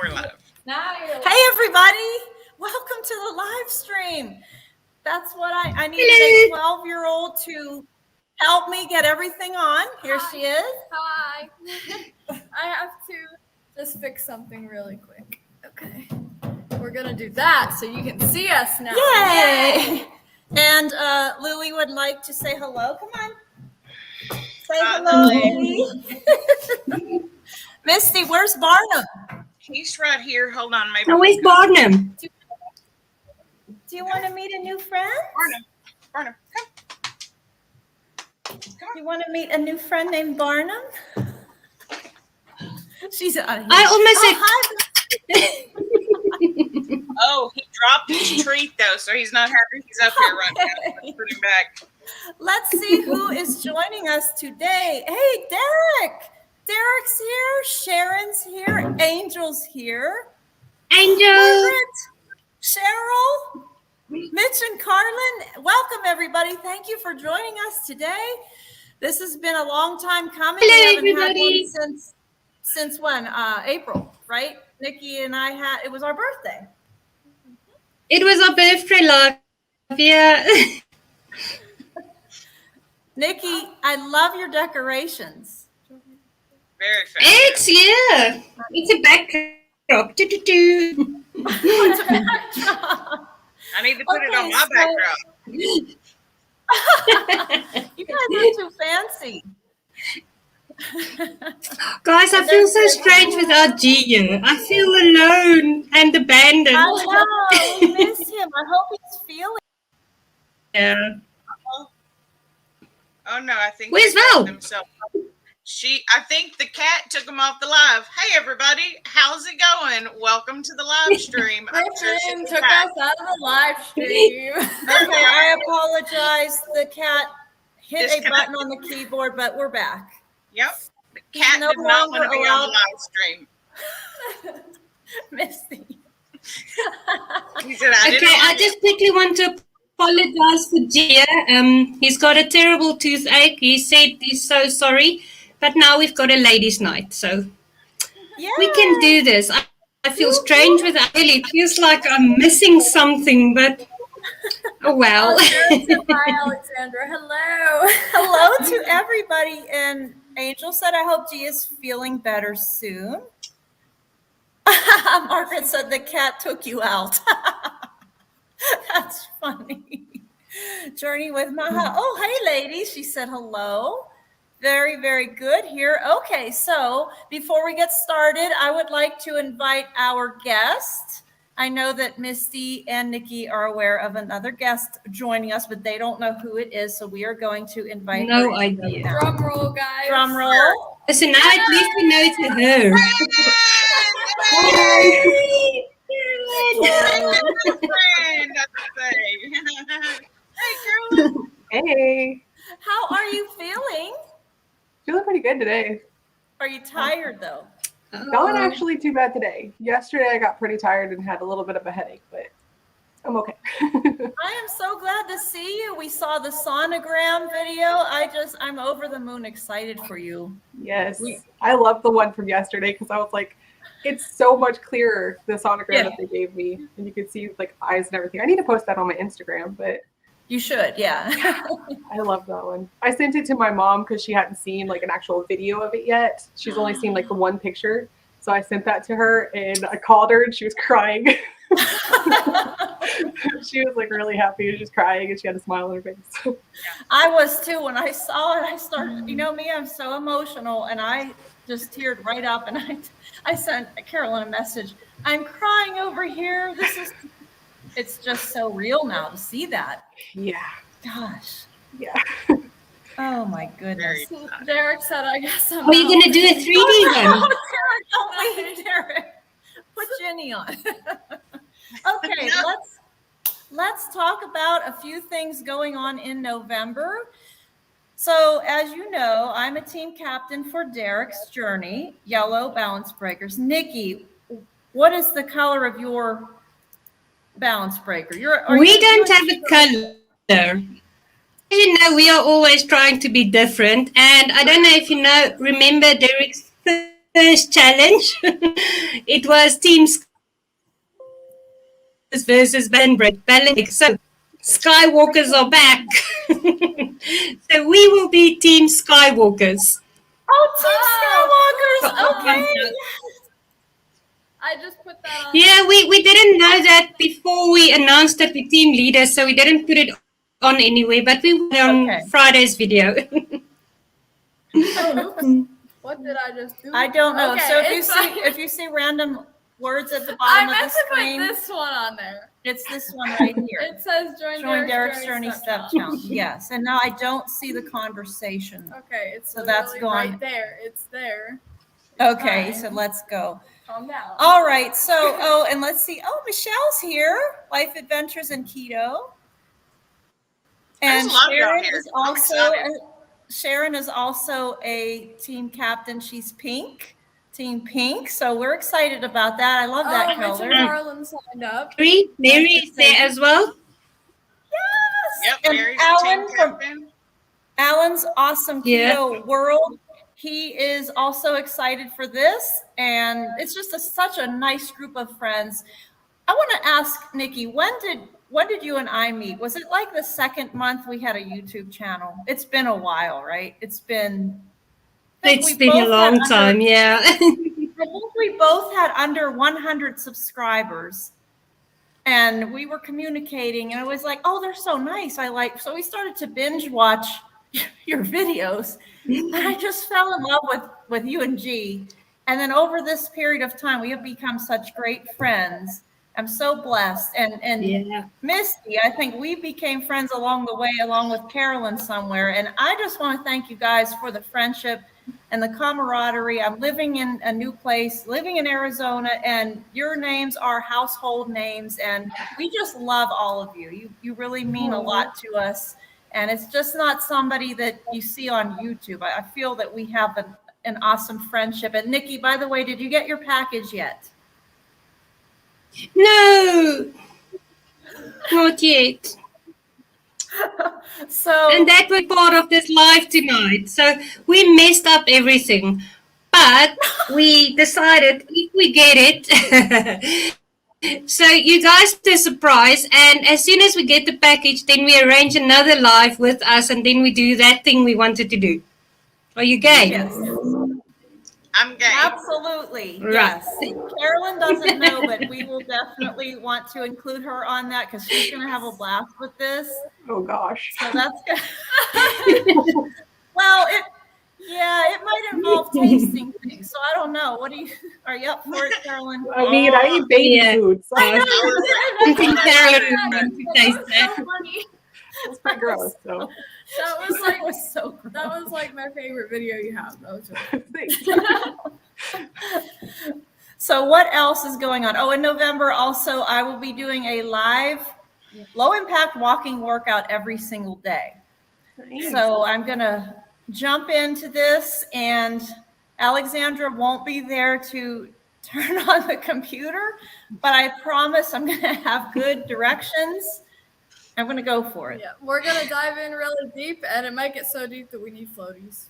we're live. Hey, everybody. Welcome to the live stream. That's what I needed a 12-year-old to help me get everything on. Here she is. Hi. I have to just fix something really quick. Okay. We're going to do that so you can see us now. Yay. And Louie would like to say hello. Come on. Say hello, Louie. Misty, where's Barnum? He's right here. Hold on, maybe. Oh, where's Barnum? Do you want to meet a new friend? Barnum, come. You want to meet a new friend named Barnum? She's out of here. I almost hi. Oh, he dropped his treat though, so he's not happy he's up here right now. Let's put him back. Let's see who is joining us today. Hey, Derek. Derek's here. Sharon's here. Angel's here. Angel. Margaret, Cheryl, Mitch and Carlin. Welcome, everybody. Thank you for joining us today. This has been a long time coming. Hello, we haven't everybody. had one since when? April, right? Nikki and I it was our birthday. It was our birthday live. Yeah. Nikki, I love your decorations. Very fast. It's a backdrop. Do-do-do. What's a backdrop? I need to put it on my backdrop. You guys are too fancy. Guys, I feel so strange without Gio. I feel alone and abandoned. I know. We miss him. I hope he's feeling. Yeah. Oh no, I think Where's they got Val? themselves. I think the cat took him off the live. Hey everybody, how's it going? Welcome to the live stream. Griffin took us out of the live stream. Okay, I apologize. The cat hit a Disconnect. button on the keyboard, but we're back. Yep. The cat No did not want to longer be on the allowed- live stream. Misty. He said, I didn't Okay, I want just quickly want to apologize for Gio. He's got a terrible toothache. He said he's so sorry. But now we've got a ladies' night, so Yeah. we can do this. I feel strange without Ellie. It feels like I'm missing something, but oh well. Hi, Alexandra. Hello. Hello to everybody. And Angel said, I hope G is feeling better soon. Margaret said the cat took you out. That's funny. Journey with Maha. Oh, hey, ladies. She said hello. Very, very good here. Okay, so before we get started, I would like to invite our guest. I know that Misty and Nikki are aware of another guest joining us, but they don't know who it is, so we are going to invite No her. idea. Drum roll, guys. Drum roll. So now at least we know it's her. friend, that's the thing. Hey girl. Hey, How are you feeling? feeling pretty good today. Are you tired, though? Not actually too bad today. Yesterday I got pretty tired and had a little bit of a headache, but I'm okay. I am so glad to see you. We saw the sonogram video. I'm over the moon excited for you. Yes, I love the one from yesterday because I was like, it's so much clearer, the sonogram that they gave me, and you could see like eyes and everything. I need to post that on my Instagram, but You should, yeah. I love that one. I sent it to my mom because she hadn't seen like an actual video of it yet. She's only seen like the one picture. So I sent that to her and I called her and she was crying. She was like really happy and just crying and she had a smile on her face. I was too. When I saw it, I started, you know me, I'm so emotional and I just teared right up and I sent Carolyn a message. I'm crying over here. It's just so real now to see that. Yeah. Gosh. Yeah. Oh my goodness. Derek said, I guess I'm Are you going to do a 3D one? Oh, Derek, don't leave, Derek. Put Jenny on. Okay, let's talk about a few things going on in November. So as you know, I'm a team captain for Derek's Journey, Yellow Balance Breakers. Nikki, what is the color of your balance breaker? We don't have a color. You know, we are always trying to be different. And I don't know if you remember Derek's first challenge. It was Team versus Balance. So Skywalkers are back. So we will be Team Skywalkers. Oh, Team Skywalkers. Okay. I just put that on. Yeah, we didn't know that before we announced that we're team leaders, so we didn't put it on anyway, but we were on Friday's video. Oh, oops. What did I just do? I don't know. Okay, so if you see random words at the bottom of the screen, I meant to put this one on there. It's this one right here. It says join Derek's Journey Step Challenge. Yes, and now I don't see the conversation. Okay, it's so that's gone right there. It's there. Okay, so let's go. Calm down. All right, so and let's see. Oh, Michelle's here. Life Adventures in Keto. And Sharon is also a team captain. She's pink. Team Pink, so we're excited about that. I love that color. Harlan signed up. Mary is there as well. Yes. Yep, and Alan from Alan's Awesome Keto World. He is also excited for this, and it's just such a nice group of friends. I want to ask Nikki, when did you and I meet? Was it like the second month we had a YouTube channel? It's been a while, right? It's been a long time, yeah. I think we both had under 100 subscribers, and we were communicating, and I was like, oh, they're so nice. So we started to binge watch your videos, and I just fell in love with you and G. And then over this period of time, we have become such great friends. I'm so blessed. And Misty, I think we became friends along the way, along with Carolyn somewhere. And I just want to thank you guys for the friendship and the camaraderie. I'm living in a new place, living in Arizona, and your names are household names. And we just love all of you. You really mean a lot to us. And it's just not somebody that you see on YouTube. I feel that we have an awesome friendship. And Nikki, by the way, did you get your package yet? No, not yet. And that was part of this live tonight. So we messed up everything, but we decided if we get it. So you guys are a surprise, and as soon as we get the package, then we arrange another live with us, and then we do that thing we wanted to do. Are you game? Yes. I'm game. Absolutely. Right. Yes. Carolyn doesn't know, but we will definitely want to include her on that because she's going to have a blast with this. Oh gosh. So that's good. Well, it might involve tasting things. So I don't know. Are you up for it, Carolyn? I mean, I eat baby food. So I think Carolyn wants to taste that. So funny. It's pretty gross. So. That was so gross. That was like my favorite video you have. That was really So what else is going on? Oh, in November also, I will be doing a live low impact walking workout every single day. Nice. So I'm going to jump into this, and Alexandra won't be there to turn on the computer, but I promise I'm going to have good directions. I'm going to go for it. Yeah, we're going to dive in really deep, and it might get so deep that we need floaties.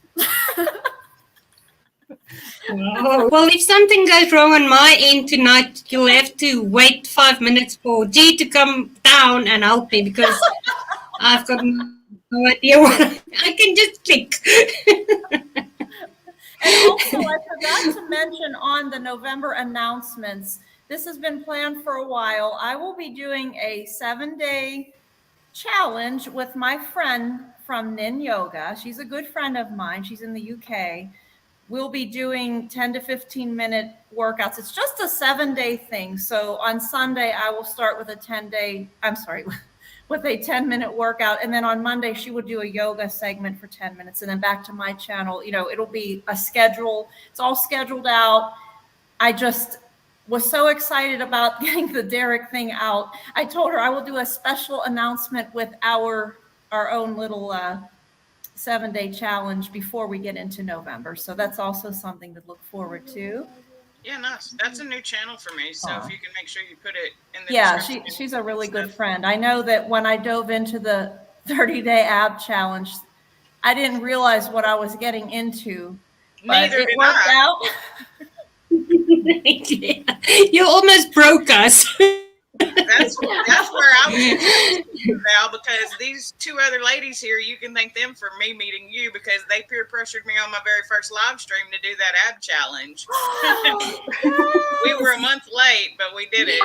Well, if something goes wrong on my end tonight, you'll have to wait 5 minutes for G to come down and help me because I've got no idea what I can just click. And also, I forgot to mention on the November announcements, this has been planned for a while. I will be doing a 7-day challenge with my friend from Nin Yoga. She's a good friend of mine. She's in the UK. We'll be doing 10 to 15 minute workouts. It's just a 7-day thing. So on Sunday, I will start with a 10-minute workout. And then on Monday, she will do a yoga segment for 10 minutes and then back to my channel. It'll be a schedule. It's all scheduled out. I just was so excited about getting the Derek thing out. I told her I will do a special announcement with our own little 7-day challenge before we get into November. So that's also something to look forward to. Yeah, nice. That's a new channel for me. So if you can make sure you put it in the description. She's a really good friend. I know that when I dove into the 30-day ab challenge, I didn't realize what I was getting into. Neither it did worked I. out. You almost broke us. That's where I was Val, because these two other ladies here, you can thank them for me meeting you, because they peer pressured me on my very first live stream to do that ab challenge. We were a month late, but we did it.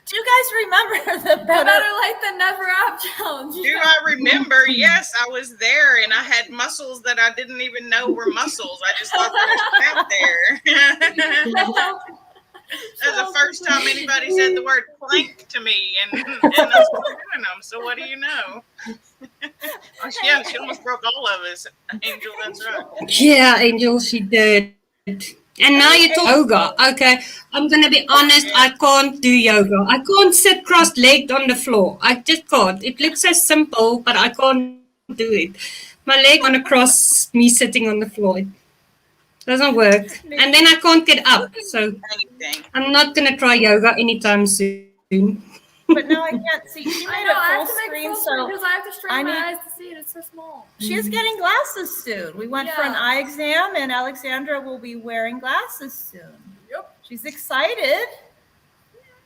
Do you guys remember the Better late than never ab challenge? Do I remember? Yes, I was there, and I had muscles that I didn't even know were muscles. I just thought there was fat there. That's the first time anybody said the word plank to me, and I'm still doing them. So what do you know? Yeah, she almost broke all of us. Angel, that's right. Yeah, Angel, she did. And now you talk yoga. Okay, I'm gonna be honest. I can't do yoga. I can't sit cross-legged on the floor. I just can't. It looks so simple, but I can't do it. My leg on across, me sitting on the floor. It doesn't work. And then I can't get up. So I'm not gonna try yoga anytime soon. But now I can't see. She made I it full screen, so because I have to strain my eyes to see it. It's so small. She is getting glasses soon. We went for an eye exam, and Alexandra will be wearing glasses soon. Yep. She's excited.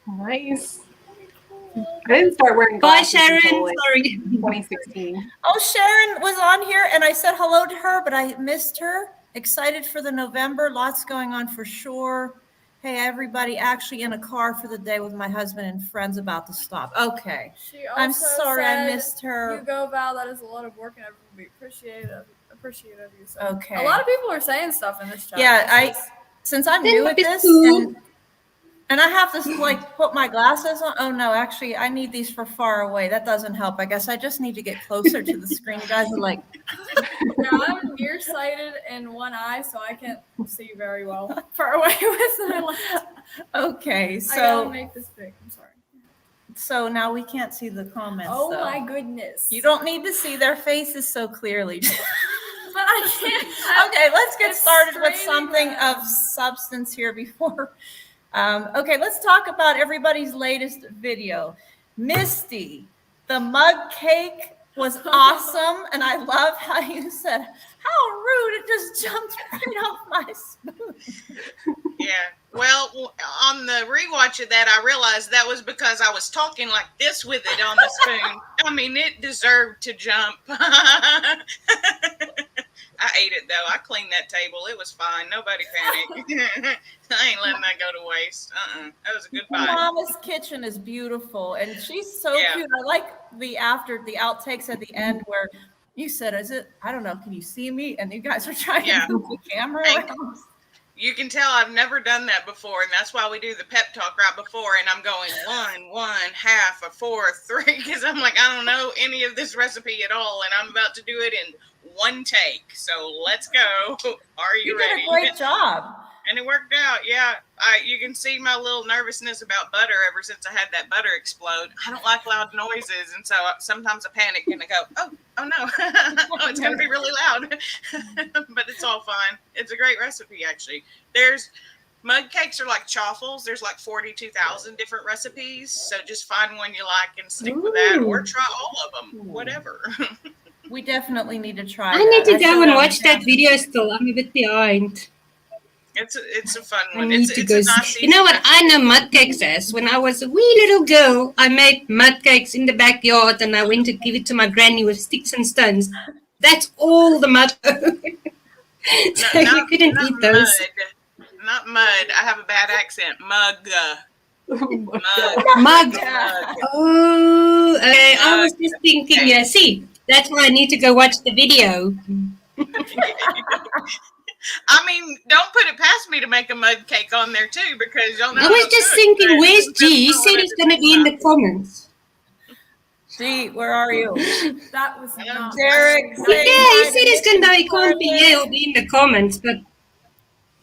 Nice. I didn't start wearing Bye, glasses Sharon. until like Sorry. 2016. Oh, Sharon was on here, and I said hello to her, but I missed her. Excited for the November. Lots going on for sure. Hey, everybody, actually in a car for the day with my husband and friends about to stop. Okay. I'm sorry I missed her. You go, Val. That is a lot of work, and everyone will be appreciative of you. So. Okay. A lot of people are saying stuff in this chat. Yeah, since I'm new at this, and I have to like put my glasses on. Oh no, actually, I need these for far away. That doesn't help. I guess I just need to get closer to the screen. You guys are like. Yeah, I'm nearsighted in one eye, so I can't see very well far away with my left. Okay, so I gotta make this big. I'm sorry. So now we can't see the comments. Oh though. my goodness! You don't need to see their faces so clearly. But I can't. Okay, let's get started with something of substance here before. Okay, let's talk about everybody's latest video. Misty, the mug cake was awesome, and I love how you said, how rude, it just jumped right off my spoon. Yeah, well, on the rewatch of that, I realized that was because I was talking like this with it on the spoon. I mean, it deserved to jump. I ate it, though. I cleaned that table. It was fine. Nobody panicked. I ain't letting that go to waste. That was a good bite. Mama's kitchen is beautiful, and she's so cute. I like the outtakes at the end where you said, I don't know, can you see me? And you guys are trying to move the camera around. You can tell I've never done that before, and that's why we do the pep talk right before, and I'm going 1, half, a 4, 3, because I'm like, I don't know any of this recipe at all, and I'm about to do it in one take. So let's go. Are you ready? You did a great job. And it worked out. Yeah. You can see my little nervousness about butter ever since I had that butter explode. I don't like loud noises. And so sometimes I panic and I go, oh no. Oh, it's going to be really loud. But it's all fine. It's a great recipe, actually. Mug cakes are like chaffles. There's like 42,000 different recipes. So just find one you like and stick with that, or try all of them, whatever. We definitely need to try I need to go and watch that video still. I'm a bit behind. It's a fun one. I need to go. Nice, you know what I know mud cakes as? When I was a wee little girl, I made mud cakes in the backyard, and I went to give it to my granny with sticks and stones. That's all the mud. So you couldn't eat those. Not mud. I have a bad accent. Mug. Mug. Oh, okay. I was just thinking. Yeah, see, that's why I need to go watch the video. I mean, don't put it past me to make a mud cake on there too, because y'all know. I was just thinking, where's G? He said he's going to be in the comments. G, where are you? That was not Derek. Yeah, he said he can't be here. He'll be in the comments, but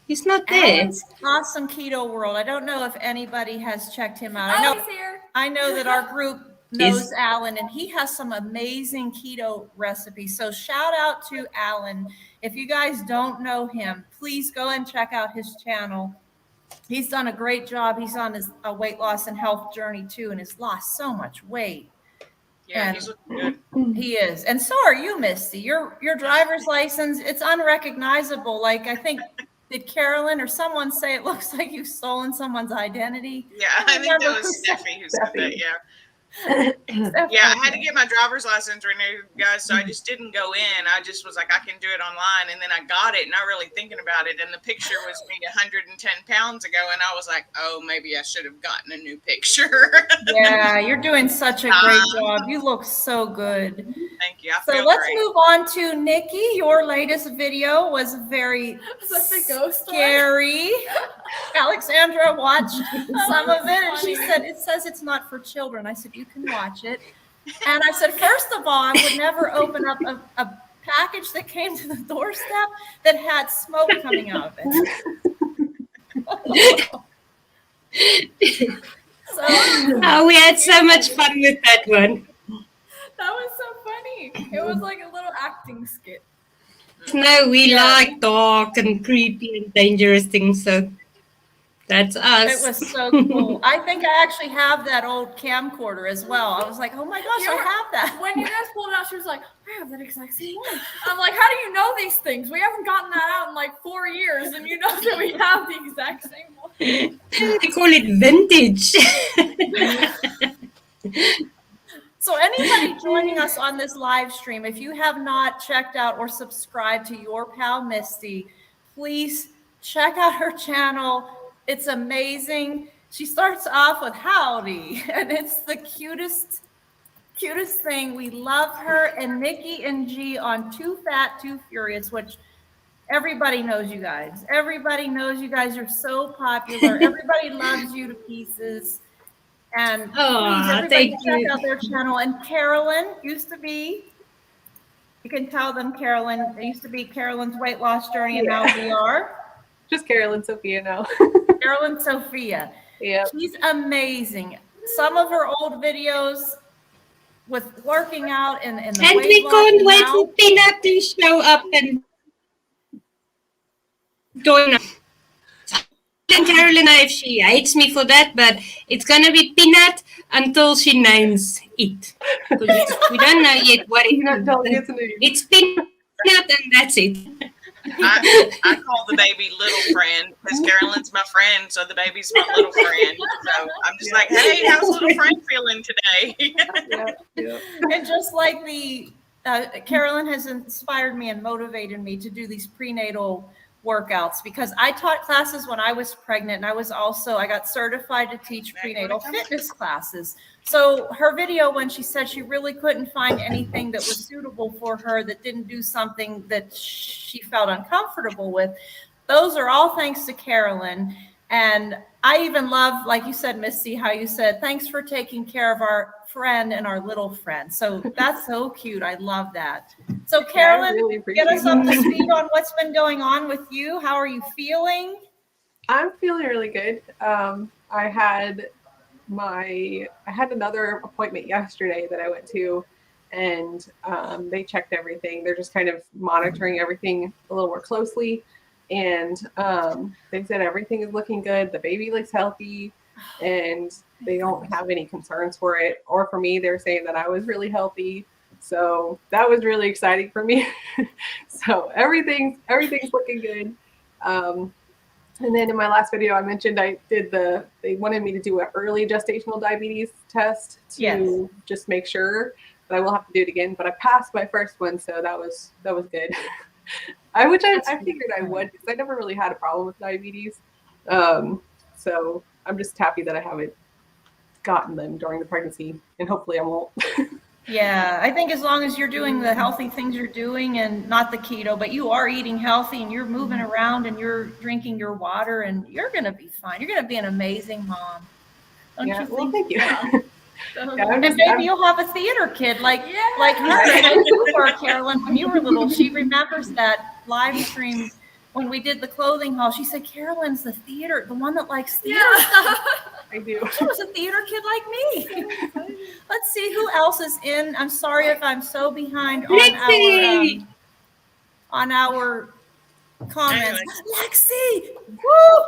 he's not there. Awesome Keto World. I don't know if anybody has checked him out. He's here. I know that our group knows Alan, and he has some amazing keto recipes. So shout out to Alan. If you guys don't know him, please go and check out his channel. He's done a great job. He's on his weight loss and health journey too, and has lost so much weight. Yeah, he's looking good. He is. And so are you, Misty. Your driver's license, it's unrecognizable. Like, I think, did Carolyn or someone say it looks like you've stolen someone's identity? Yeah, I think that was Steffi who said that. Yeah. Steffi. Yeah, I had to get my driver's license renewed, guys, so I just didn't go in. I just was like, I can do it online, and then I got it, not really thinking about it, and the picture was me 110 pounds ago, and I was like, oh, maybe I should have gotten a new picture. Yeah, you're doing such a great job. You look so good. Thank you. I So feel let's great. move on to Nikki. Your latest video was very Was that the ghost one? scary. Alexandra watched some of it, and she funny. said, it says it's not for children. I said, you can watch it. And I said, first of all, I would never open up a package that came to the doorstep that had smoke coming out of it. So, Oh, we had so much fun with that one. That was so funny. It was like a little acting skit. No, we like dark and creepy and dangerous things, so that's us. it was so cool. I think I actually have that old camcorder as well. I was like, oh my gosh, I have that. When you guys pulled it out, she was like, I have that exact same one. I'm like, how do you know these things? We haven't gotten that out in like 4 years, and you know that we have the exact same one. They call it vintage. So anybody joining us on this live stream, if you have not checked out or subscribed to your pal Misty, please check out her channel. It's amazing. She starts off with howdy, and it's the cutest thing. We love her. And Nikki and G on Too Fat, Too Furious, which everybody knows you guys. Everybody knows you guys are so popular. Everybody loves you to pieces. And please, everybody check out their channel. And Carolyn used to be, you can tell them Carolyn, it used to be Carolyn's weight loss journey, and now we are. Just Carolyn Sophia now. Carolyn Sophia. Yeah. She's amazing. Some of her old videos with working out and the And weight we loss can't wait now. for Peanut to show up and join us. And Carolina, if she hates me for that, but it's gonna be Peanut until she names it. Because we don't know yet what it Peanut don't is. get to know you. It's Peanut and that's it. I call the baby little friend because Carolyn's my friend, so the baby's my little friend. So I'm just like, hey, how's little friend feeling today? Yeah. And just like Carolyn has inspired me and motivated me to do these prenatal workouts, because I taught classes when I was pregnant, and I got certified to teach prenatal fitness classes. So her video, when she said she really couldn't find anything that was suitable for her, that didn't do something that she felt uncomfortable with, those are all thanks to Carolyn. And I even love, like you said, Missy, how you said, thanks for taking care of our friend and our little friend. So that's so cute. I love that. So Carolyn, really get us appreciate up to speed on what's been going on with you. How are you feeling? I'm feeling really good. I had another appointment yesterday that I went to, and they checked everything. They're just kind of monitoring everything a little more closely. And they said everything is looking good. The baby looks healthy, and they don't have any concerns for it or for me. They're saying that I was really healthy. So that was really exciting for me. So everything's looking good. And then in my last video, I mentioned they wanted me to do an early gestational diabetes test to just make sure, but I will have to do it again. But I passed my first one, so that was good. I figured I would, because I never really had a problem with diabetes. So I'm just happy that I haven't gotten them during the pregnancy, and hopefully I won't. Yeah, I think as long as you're doing the healthy things you're doing, and not the keto, but you are eating healthy and you're moving around and you're drinking your water, and you're going to be fine. You're going to be an amazing mom. Don't you think? Well, thank you. And maybe you'll have a theater kid like her. I know you were, Carolyn, when you were little. She remembers that live stream when we did the clothing haul. She said, Carolyn's the one that likes theater. Yeah. I do. She was a theater kid like me. Let's see who else is in. I'm sorry if I'm so behind on our comments. Lexi! Woo!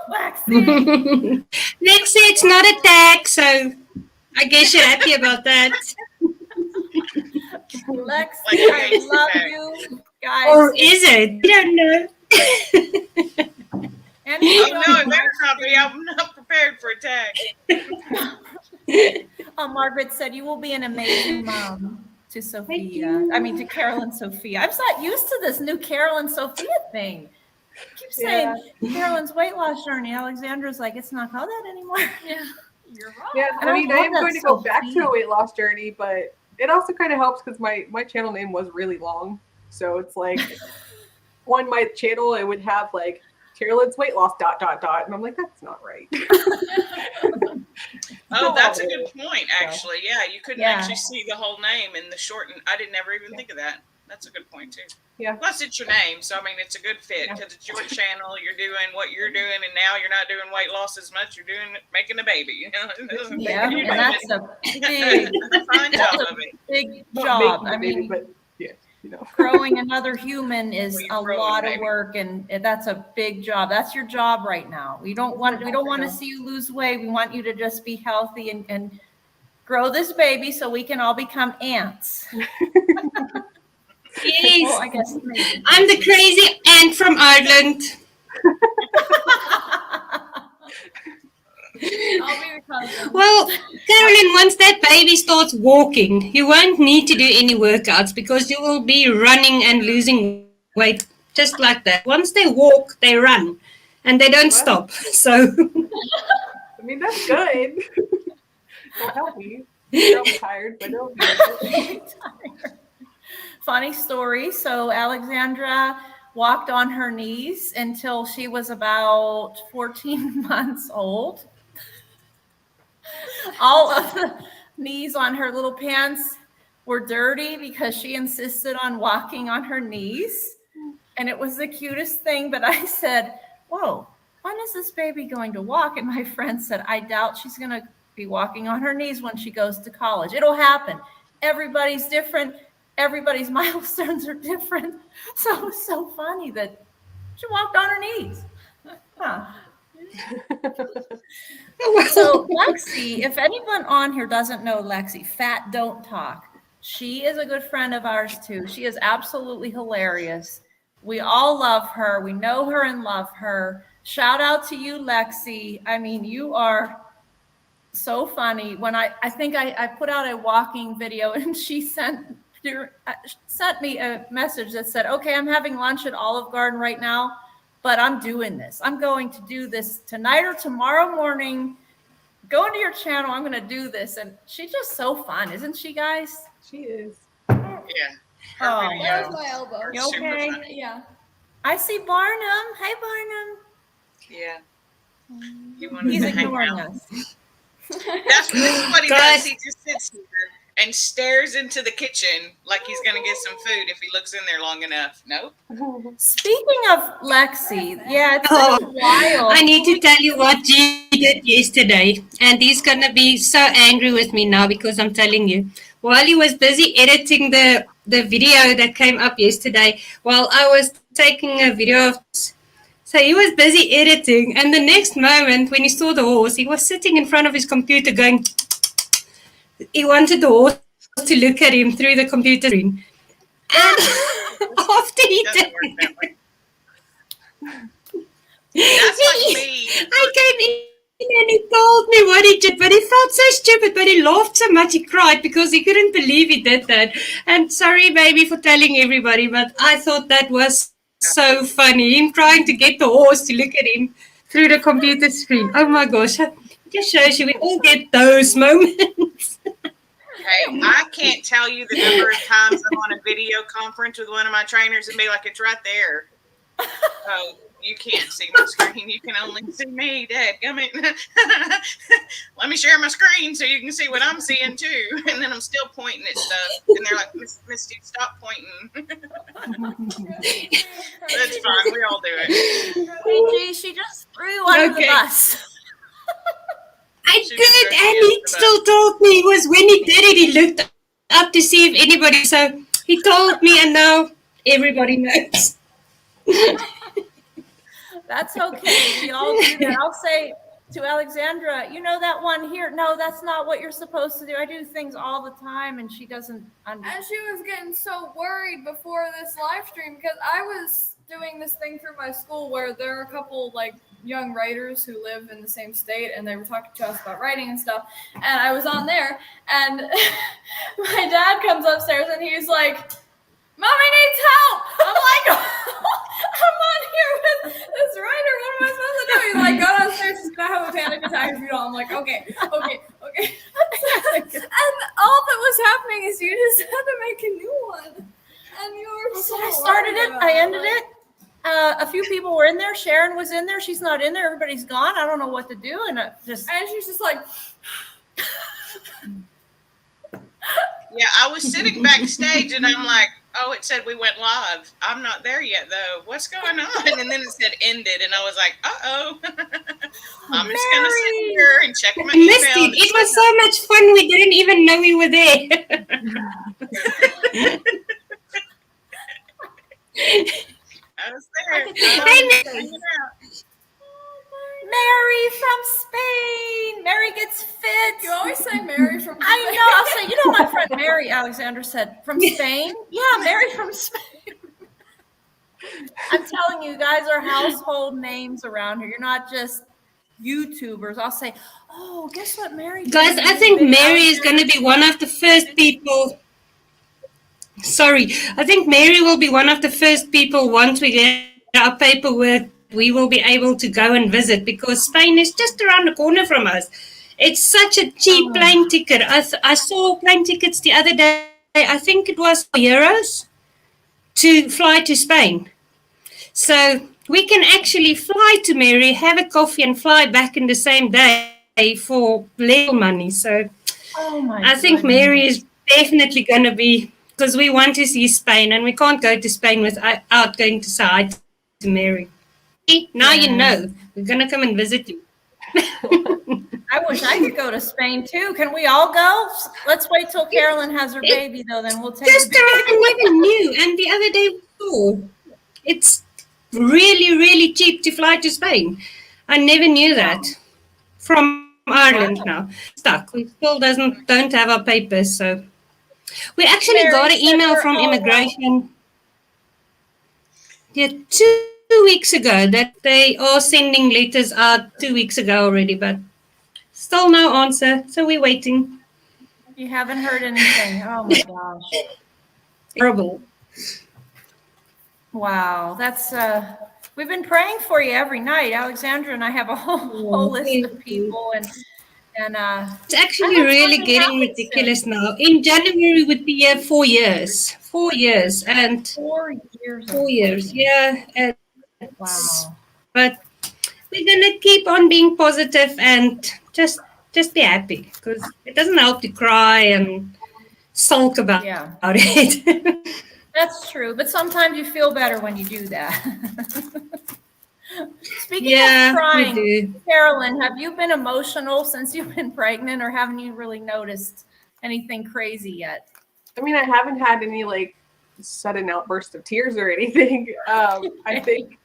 Lexi! Lexi, it's not a tag, so I guess you're happy about that. Lexi, I love you guys. Or is it? I don't know. And Oh no, it better not be. I'm not prepared for a tag. Margaret said, you will be an amazing mom to Sophia. I mean, to Carol and Sophia. I'm not used to this new Carol and Sophia thing. I keep saying Carolyn's weight loss journey. Alexandra's like, it's not called that anymore. Yeah, you're wrong. Yeah, And I I mean, I love am that going to go back to Sophia. a weight loss journey, but it also kind of helps because my channel name was really long. So it's like on my channel, it would have like Carolyn's weight loss ... And I'm like, that's not right. Oh, that's a good point, actually. Yeah, you couldn't actually see the whole name in the shortened. I didn't ever even think of that. That's a good point, too. Yeah. Plus, it's your name, so I mean, it's a good fit because it's your channel. You're doing what you're doing, and now you're not doing weight loss as much. You're doing making a baby. You know, Yeah, you're and that's a big, fine job of it. big Not job. making I the baby, mean, but yeah, you know. growing another human is Well, a you're growing, lot of baby. work, and that's a big job. That's your job right now. We don't want to see you lose weight. We want you to just be healthy and grow this baby so we can all become aunts. Yes. Well, I guess maybe. I'm the crazy ant from Ireland. I'll be the cousin. Well, Carolyn, once that baby starts walking, you won't need to do any workouts because you will be running and losing weight just like that. Once they walk, they run and they don't stop. So, I mean, that's good. Don't help me. I'm tired, but don't be Funny story. So Alexandra walked on her knees until she was about 14 months old. All of the knees on her little pants were dirty because she insisted on walking on her knees. And it was the cutest thing. But I said, whoa, when is this baby going to walk? And my friend said, I doubt she's going to be walking on her knees when she goes to college. It'll happen. Everybody's different. Everybody's milestones are different. So it was so funny that she walked on her knees. Huh. So Lexi, if anyone on here doesn't know Lexi, Fat Don't Talk, she is a good friend of ours too. She is absolutely hilarious. We all love her. We know her and love her. Shout out to you, Lexi. I mean, you are so funny. When I think I put out a walking video and she sent me a message that said, okay, I'm having lunch at Olive Garden right now, but I'm doing this. I'm going to do this tonight or tomorrow morning. Go into your channel. I'm going to do this. And she's just so fun, isn't she, guys? She is. Yeah. Oh, That was my elbow. are You super okay? funny. Yeah. I see Barnum. Hi, Barnum. Yeah. He wanted He's to hang ignoring out. us. This is what he Guys. does. He just sits here and stares into the kitchen like he's going to get some food if he looks in there long enough. Nope. Speaking of Lexi, yeah, it's been a while. I need to tell you what G did yesterday. And he's going to be so angry with me now because I'm telling you. While he was busy editing the video that came up yesterday, while I was taking a video of... So he was busy editing, and the next moment when he saw the horse, he was sitting in front of his computer going... He wanted the horse to look at him through the computer screen. And after he Doesn't did work that way. That's like me. I came in and he told me what he did, but he felt so stupid, but he laughed so much he cried because he couldn't believe he did that. And sorry, baby, for telling everybody, but I thought that was so funny. Him trying to get the horse to look at him through the computer screen. Oh my gosh. It just shows you we all get those moments. Hey, I can't tell you the number of times I'm on a video conference with one of my trainers and be like, it's right there. Oh, you can't see my screen. You can only see me, Dad. Come in. Let me share my screen so you can see what I'm seeing too. And then I'm still pointing at stuff. And they're like, Misty, stop pointing. That's fine. We all do it. Gee, she just threw you under the bus. I did, and he still told me it was when he did it, he looked up to see if anybody, so he told me, and now everybody knows. That's okay. We all do that. I'll say to Alexandra, you know that one here? No, that's not what you're supposed to do. I do things all the time, and she doesn't understand. And she was getting so worried before this live stream because I was doing this thing through my school where there are a couple like young writers who live in the same state, and they were talking to us about writing and stuff. And I was on there, and my dad comes upstairs and he's like, "Mommy needs help." I'm like, "I'm on here with this writer. What am I supposed to do?" He's like, "Go downstairs. She's gonna have a panic attack if you don't." I'm like, "Okay." And all that was happening is you just had to make a new one, and you were so. I started it. worried I about ended it. A few people were in there. Sharon was in there. She's not in there. Everybody's gone. I don't know what to do. And And she's just like, Yeah, I was sitting backstage and I'm like, oh, it said we went live. I'm not there yet though. What's going on? And then it said ended, and I was like, uh-oh. I'm just gonna sit here and check my I missed email. it. It was so much fun. We didn't even know we were there. I was there. Mary from Spain. Mary gets fit. you always say Mary from. I know. I'll say, you know, my friend Mary, Alexandra said, from Spain? Yeah, Mary from Spain. I'm telling you, guys are household names around here. You're not just YouTubers. I'll say, oh, guess what Mary did? Guys, I think Mary is going to be one of the first people. Sorry, I think Mary will be one of the first people once we get our paperwork. We will be able to go and visit because Spain is just around the corner from us. It's such a cheap plane ticket. I saw plane tickets the other day. I think it was €4 to fly to Spain. So we can actually fly to Mary, have a coffee, and fly back in the same day for little money. So I think Mary is definitely going to be, because we want to see Spain and we can't go to Spain without going to say hi to Mary. Now you know. We're going to come and visit you. I wish I could go to Spain too. Can we all go? Let's wait till Carolyn has her baby, though. Then we'll take Just I never knew. And the other day we saw it's really, really cheap to fly to Spain. I never knew that. From Ireland now. Stuck. We still don't have our papers, so we actually got an email from immigration. Yeah, 2 weeks ago that they are sending letters out 2 weeks ago already, but still no answer. So we're waiting. You haven't heard anything. Oh my gosh. Terrible. Wow. That's we've been praying for you every night. Alexandra and I have a whole list of people and it's actually really getting ridiculous now. In January would be 4 years. 4 years and 4 years. 4 years, yeah. And Wow. but we're gonna keep on being positive and just be happy because it doesn't help to cry and sulk about it. That's true, but sometimes you feel better when you do that. Speaking of crying, Carolyn, have you been emotional since you've been pregnant, or haven't you really noticed anything crazy yet? I mean, I haven't had any like sudden outburst of tears or anything. I think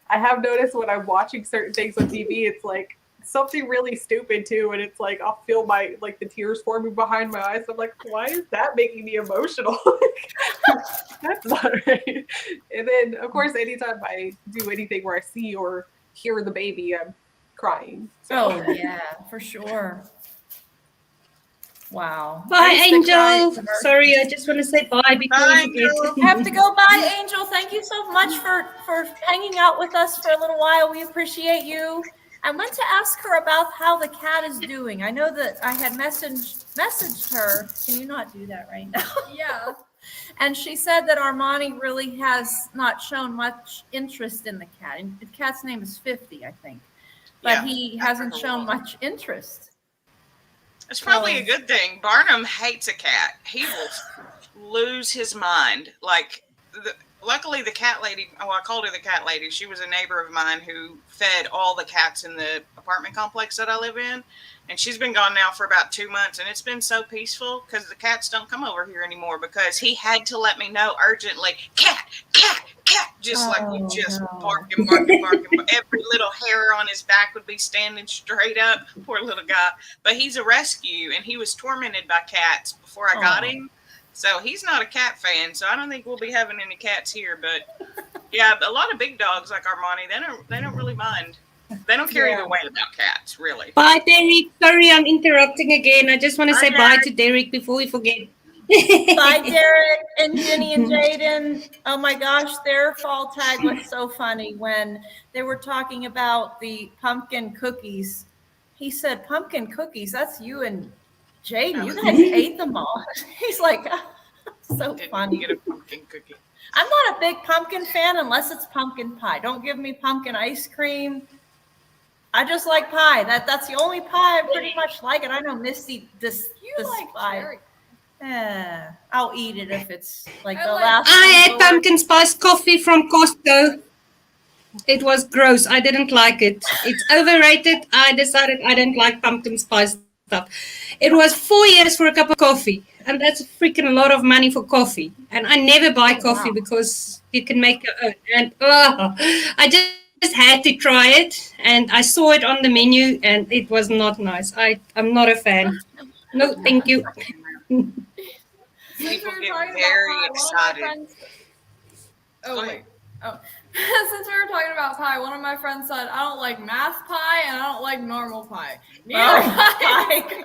I have noticed when I'm watching certain things on TV, it's like something really stupid too, and it's like I'll feel my like the tears forming behind my eyes. I'm like, why is that making me emotional? That's not right. And then of course, anytime I do anything where I see or hear the baby, I'm crying. So. Oh yeah, for sure. Wow. Bye, Angel. Sorry, I just want to say bye before Bye, we forget. I have to go. Bye, Angel. Thank you so much for hanging out with us for a little while. We appreciate you. I went to ask her about how the cat is doing. I know that I had messaged her. Can you not do that right now? Yeah. And she said that Armani really has not shown much interest in the cat. And the cat's name is 50, I think. But he hasn't shown much interest. It's probably a good thing. Barnum hates a cat. He will lose his mind. Like, luckily the cat lady, I called her the cat lady. She was a neighbor of mine who fed all the cats in the apartment complex that I live in. And she's been gone now for about 2 months. And it's been so peaceful because the cats don't come over here anymore because he had to let me know urgently, cat, cat, cat. Just barking. Every little hair on his back would be standing straight up. Poor little guy. But he's a rescue and he was tormented by cats before I got him. So he's not a cat fan. So I don't think we'll be having any cats here. But Yeah, a lot of big dogs like Armani, they don't really mind. They don't care either way about cats, really. Bye, Derek. Sorry, I'm interrupting again. I just want to Bye, say bye Derek. to Derek before we forget. Bye, Derek and Jenny and Jaden. Oh my gosh, their fall tag was so funny when they were talking about the pumpkin cookies. He said, "Pumpkin cookies, that's you and Jaden. You guys ate them all." He's like, so Didn't funny. get a pumpkin cookie. I'm not a big pumpkin fan unless it's pumpkin pie. Don't give me pumpkin ice cream. I just like pie. That's the only pie I pretty much like. And I know Misty You like cherry. I'll eat it if it's like I the like- last. I had pumpkin spice coffee from Costco. It was gross. I didn't like it. It's overrated. I decided I didn't like pumpkin spice stuff. It was $4 for a cup of coffee, and that's a freaking lot of money for coffee. And I never buy coffee because you can make your own. And I just had to try it, and I saw it on the menu, and it was not nice. I'm not a fan. No, thank you. Since People we were get talking very about pie, excited. one of my friends. Go Oh ahead. wait. Oh. Since we were talking about pie, one of my friends said, "I don't like math pie and I don't like normal pie." Neither pie.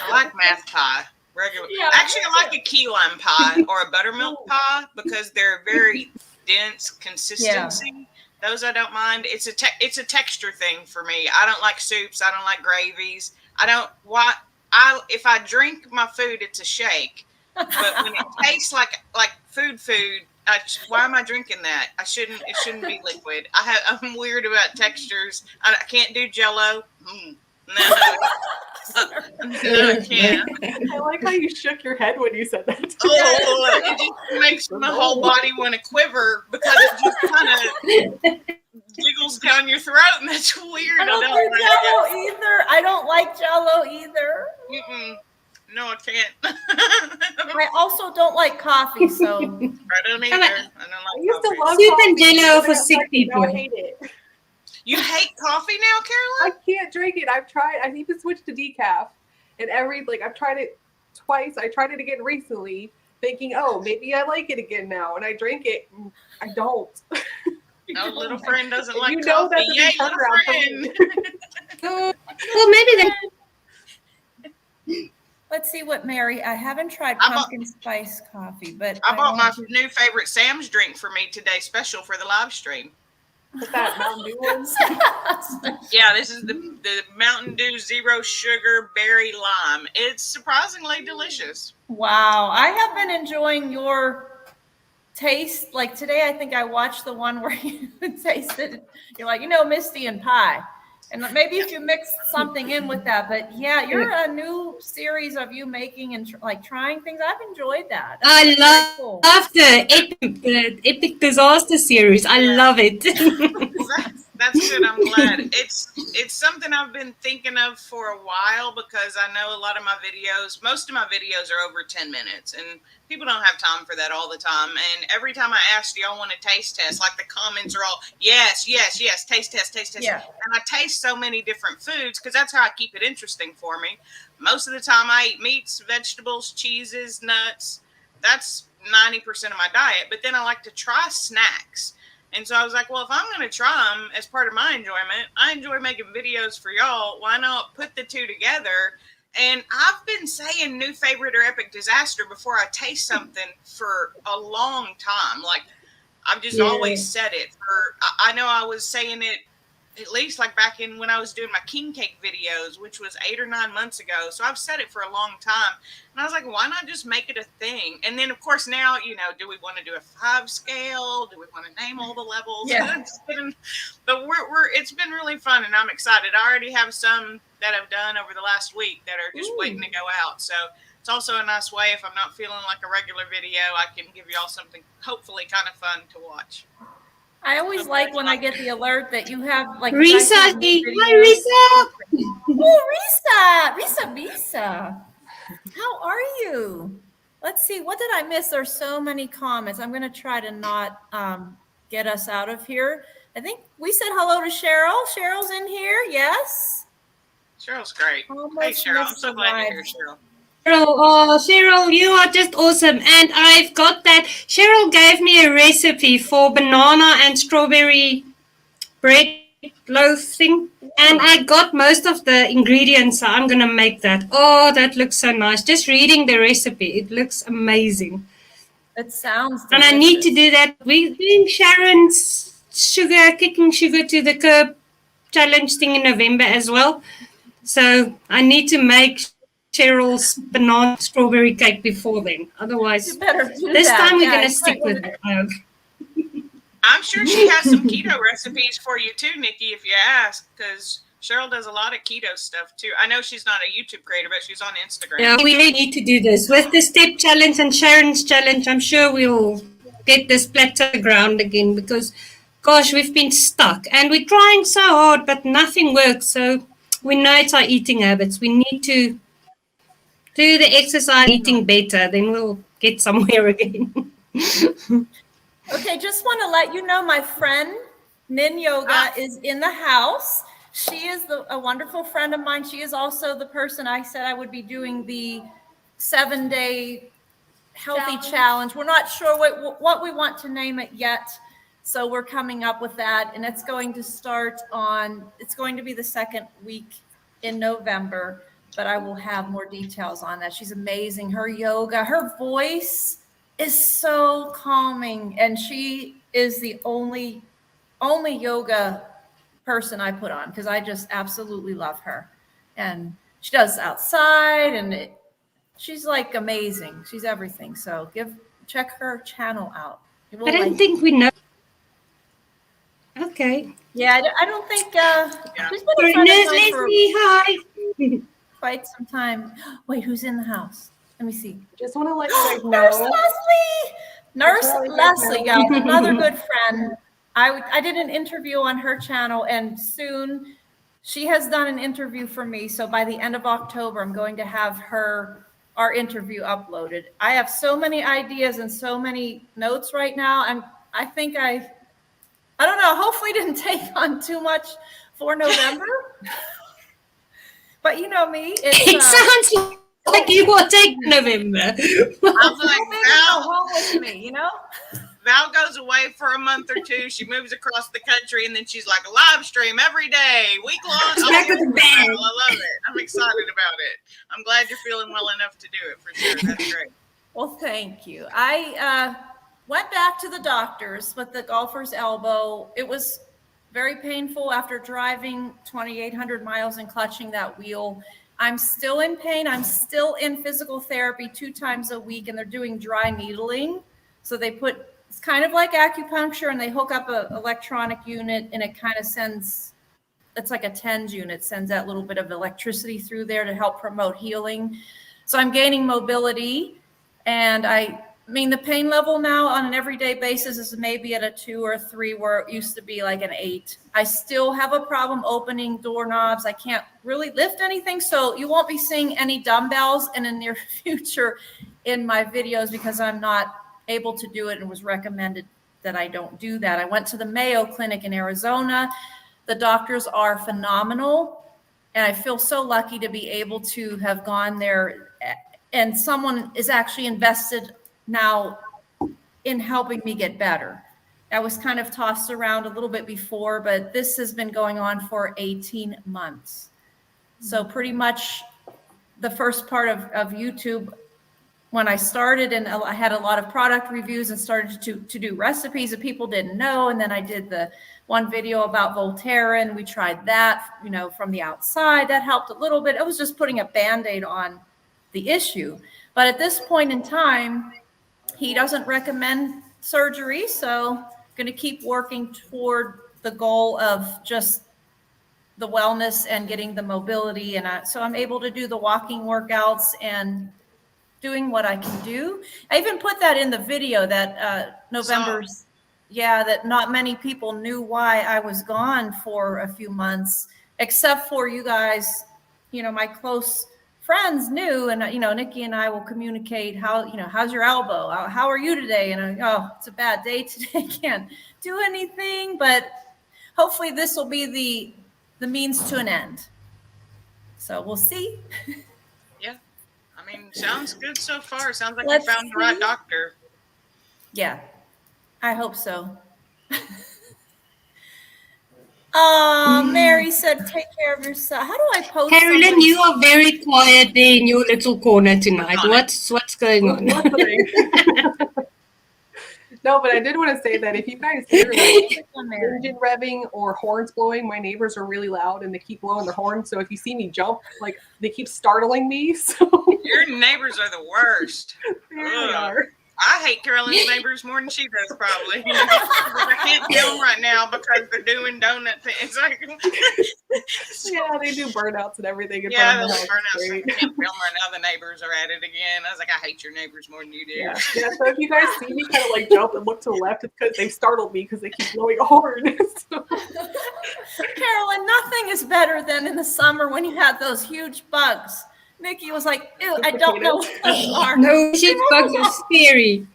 I like math pie. Regular. Yeah, Actually, I like a key lime pie or a buttermilk pie because they're very dense consistency. Those I don't mind. It's a texture thing for me. I don't like soups. I don't like gravies. If I drink my food, it's a shake. But when it tastes like food, why am I drinking that? It shouldn't be liquid. I'm weird about textures. I can't do Jello. No. No, I can't. I like how you shook your head when you said that. It just makes my whole body want to quiver because it just kind of jiggles down your throat, and that's weird. I don't do Jello either. I don't like Jello either. Mm-mm. No, I can't. I also don't like coffee, so I don't either. I don't like I used to coffee. love Soup coffee. and Jello for Now sick I people. hate it. You hate coffee now, Caroline? I can't drink it. I've tried. I even switched to decaf, and I've tried it twice. I tried it again recently, thinking, oh, maybe I like it again now, and I drink it. And I don't. No, little friend doesn't like You know coffee. that's a Yay, big little turnaround for friend. me. Well, maybe then. let's see what Mary. I haven't tried I bought- pumpkin spice coffee, but I bought my want to- new favorite Sam's drink for me today, special for the live stream. With that Mountain Dew one. Yeah, this is the Mountain Dew Zero Sugar Berry Lime. It's surprisingly delicious. Wow, I have been enjoying your taste. Like today, I think I watched the one where you tasted. You're like, Misty and pie, and maybe if you mix something in with that. But yeah, you're a new series of you making and trying things. I've enjoyed that. I Very cool. love the Epic Disaster series. I love it. Well, that's good. I'm glad. It's something I've been thinking of for a while because I know a lot of most of my videos are over 10 minutes, and people don't have time for that all the time. And every time I ask, do y'all want a taste test? Like the comments are all, yes, taste test. Yeah. And I taste so many different foods because that's how I keep it interesting for me. Most of the time I eat meats, vegetables, cheeses, nuts. That's 90% of my diet. But then I like to try snacks. And so I was like, well, if I'm going to try them as part of my enjoyment, I enjoy making videos for y'all. Why not put the two together? And I've been saying new favorite or epic disaster before I taste something for a long time. Like, I've just always said it. I know I was saying it at least like back in when I was doing my king cake videos, which was 8 or 9 months ago. So I've said it for a long time. And I was like, why not just make it a thing? And then, of course, now, do we want to do a 5 scale? Do we want to name all the levels? Yeah. But it's been really fun, and I'm excited. I already have some that I've done over the last week that are just waiting to go out. So it's also a nice way, if I'm not feeling like a regular video, I can give y'all something hopefully kind of fun to watch. I always like when I get the alert that you have like Risa, nice hi Risa. Oh, Risa. How are you? Let's see. What did I miss? There's so many comments. I'm going to try to not get us out of here. I think we said hello to Cheryl. Cheryl's in here. Yes. Cheryl's great. Almost Hey, Cheryl. I'm missed so the glad live. you're here, Cheryl. Oh, Cheryl, you are just awesome. And I've got that. Cheryl gave me a recipe for banana and strawberry bread loaf thing. And I got most of the ingredients, so I'm going to make that. Oh, that looks so nice. Just reading the recipe, it looks amazing. It sounds And delicious. I need to do that. We're doing Sharon's kicking sugar to the curb challenge thing in November as well. So I need to make Cheryl's banana strawberry cake before then. Otherwise, You better do this that. time we're Yeah, going to you stick might with wanna- it. I'm sure she has some keto recipes for you too, Nikki, if you ask, because Cheryl does a lot of keto stuff too. I know she's not a YouTube creator, but she's on Instagram. Yeah, we really need to do this. With the step challenge and Sharon's challenge, I'm sure we'll get this plateau ground again because, gosh, we've been stuck. And we're trying so hard, but nothing works. So we know it's our eating habits. We need to do the exercise, eating better, then we'll get somewhere again. Okay, just want to let you know my friend Nin Yoga is in the house. She is a wonderful friend of mine. She is also the person I said I would be doing the 7-day healthy challenge. We're not sure what we want to name it yet. So we're coming up with that. And it's going to start it's going to be the second week in November, but I will have more details on that. She's amazing. Her yoga, her voice is so calming. And she is the only yoga person I put on because I just absolutely love her. And she does outside and she's like amazing. She's everything. So check her channel out. I don't think we know. Okay. Yeah, I don't think she's been a Sorry, friend of Nurse mine for Leslie, hi. quite some time. Wait, who's in the house? Let me see. Just want to let you guys Nurse know. Leslie. Nurse Just wanna let you Leslie, guys guys, another good friend. I did an interview on her channel, and soon she has done an interview for me. So by the end of October, I'm going to have our interview uploaded. I have so many ideas and so many notes right now. I think I don't know. Hopefully, didn't take on too much for November. But you know me, It sounds like you will take November. I'm like, Go home with me, you know. Val goes away for a month or two. She moves across the country, and then she's like a live stream every day, week long. She's back with the bang. I love it. I'm excited about it. I'm glad you're feeling well enough to do it for sure. That's great. Well, thank you. I went back to the doctors with the golfer's elbow. It was very painful after driving 2,800 miles and clutching that wheel. I'm still in pain. I'm still in physical therapy 2 times a week, and they're doing dry needling. So it's kind of like acupuncture, and they hook up an electronic unit, and it kind of it's like a TENS unit, sends that little bit of electricity through there to help promote healing. So I'm gaining mobility, and I mean, the pain level now on an everyday basis is maybe at a 2 or 3, where it used to be like an 8. I still have a problem opening doorknobs. I can't really lift anything. So you won't be seeing any dumbbells in the near future in my videos because I'm not able to do it and was recommended that I don't do that. I went to the Mayo Clinic in Arizona. The doctors are phenomenal. And I feel so lucky to be able to have gone there. And someone is actually invested now in helping me get better. I was kind of tossed around a little bit before, but this has been going on for 18 months. So pretty much the first part of YouTube, when I started and I had a lot of product reviews and started to do recipes that people didn't know. And then I did the one video about Voltaren. We tried that, from the outside. That helped a little bit. It was just putting a Band-Aid on the issue. But at this point in time, he doesn't recommend surgery, so I'm going to keep working toward the goal of just the wellness and getting the mobility. And so I'm able to do the walking workouts and doing what I can do. I even put that in the video that November's, that not many people knew why I was gone for a few months, except for you guys, my close friends knew, and Nikki and I will communicate how's your elbow? How are you today? And it's a bad day today. Can't do anything, but hopefully this will be the means to an end. So we'll see. Yeah, mean, sounds good so far. Sounds like Let's you found the right see. doctor. Yeah, I hope so. Oh, Mary said, take care of yourself. How do I post Carolyn, somebody's- you are very quiet there in your little corner tonight. On it. What's going on? Listening. No, but I did want to say that if you guys hear like engine revving or horns blowing, my neighbors are really loud and they keep blowing their horns. So if you see me jump, like they keep startling me. So Your neighbors are the worst. there they Ugh. are. I hate Carolyn's neighbors more than she does, probably. But I can't kill them right now because they're doing donut things. Like, Yeah, they do burnouts and everything in yeah, front of those the house. burnouts. I Great. can't film right now. The neighbors are at it again. I was like, I hate your neighbors more than you do. Yeah. Yeah, so if you guys see me kind of like jump and look to the left, it's because they've startled me because they keep blowing a horn. So, Carolyn, nothing is better than in the summer when you had those huge bugs. Nikki was like, ew, I don't know what those are. No, shit bugs are scary.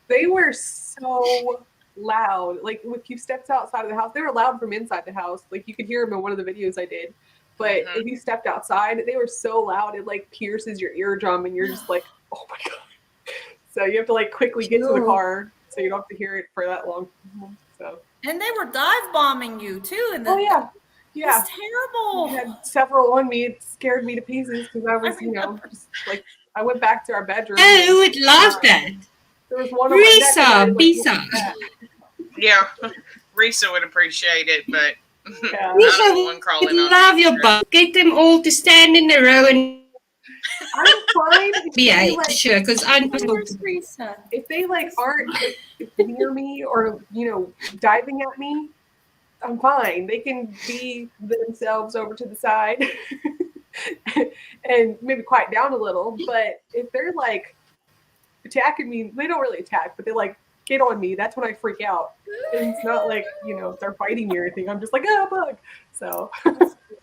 they were so loud. Like if you stepped outside of the house, they were loud from inside the house. Like you could hear them in one of the videos I did. But if you stepped outside, they were so loud it like pierces your eardrum, and you're just like, oh my god. So you have to like quickly get to the car so you don't have to hear it for that long. So. And they were dive bombing you too. And Oh yeah, yeah. It's terrible. We had several on me. It scared me to pieces because I was, you know, just like I went back to our bedroom. Oh, who would love that? There was one on my neck and I Risa, was like, Bisa. Yeah, Risa would appreciate it, but Yeah. I'm the Risa one would crawling on love it. your bugs. Get them all to stand in a row and I'm fine if they, behave, like, sure, because I'm Where's Risa? if they like aren't like, near me or diving at me. I'm fine. They can be themselves over to the side and maybe quiet down a little. But if they're like attacking me, they don't really attack, but they like get on me. That's when I freak out. And it's not like, they're fighting me or anything. I'm just like, bug. So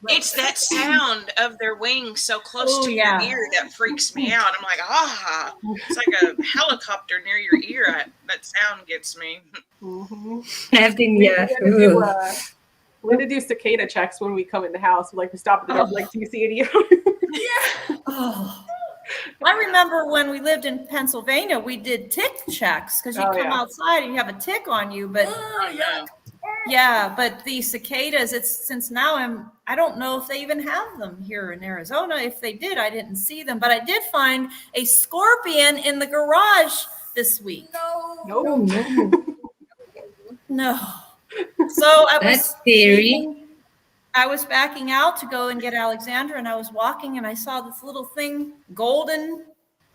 It's that sound of their wings so close to yeah. your ear that freaks me out. I'm like, it's like a helicopter near your ear. That sound gets me. have them, yeah. We had to do cicada checks when we come in the house. We stop at the door. Like, do you see any? Oh. I remember when we lived in Pennsylvania, we did tick checks because you come outside and you have a tick on you. But yeah, but the cicadas, since now I don't know if they even have them here in Arizona. If they did, I didn't see them. But I did find a scorpion in the garage this week. No. So That's scary. I was backing out to go and get Alexandra, and I was walking, and I saw this little thing, golden,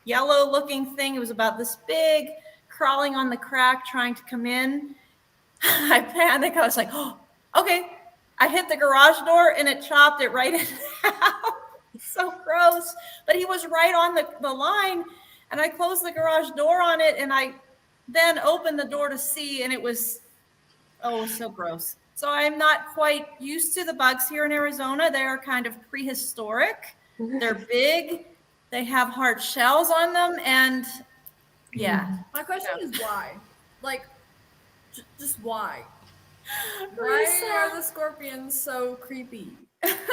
yellow-looking thing. It was about this big, crawling on the crack, trying to come in. I panicked. I was like, oh, okay. I hit the garage door, and it chopped it right in half. It's so gross. But he was right on the line, and I closed the garage door on it, and I then opened the door to see, and it was so gross. So I'm not quite used to the bugs here in Arizona. They are kind of prehistoric. They're big. They have hard shells on them. And yeah. My question is why? Like, just why? Why are the scorpions so creepy?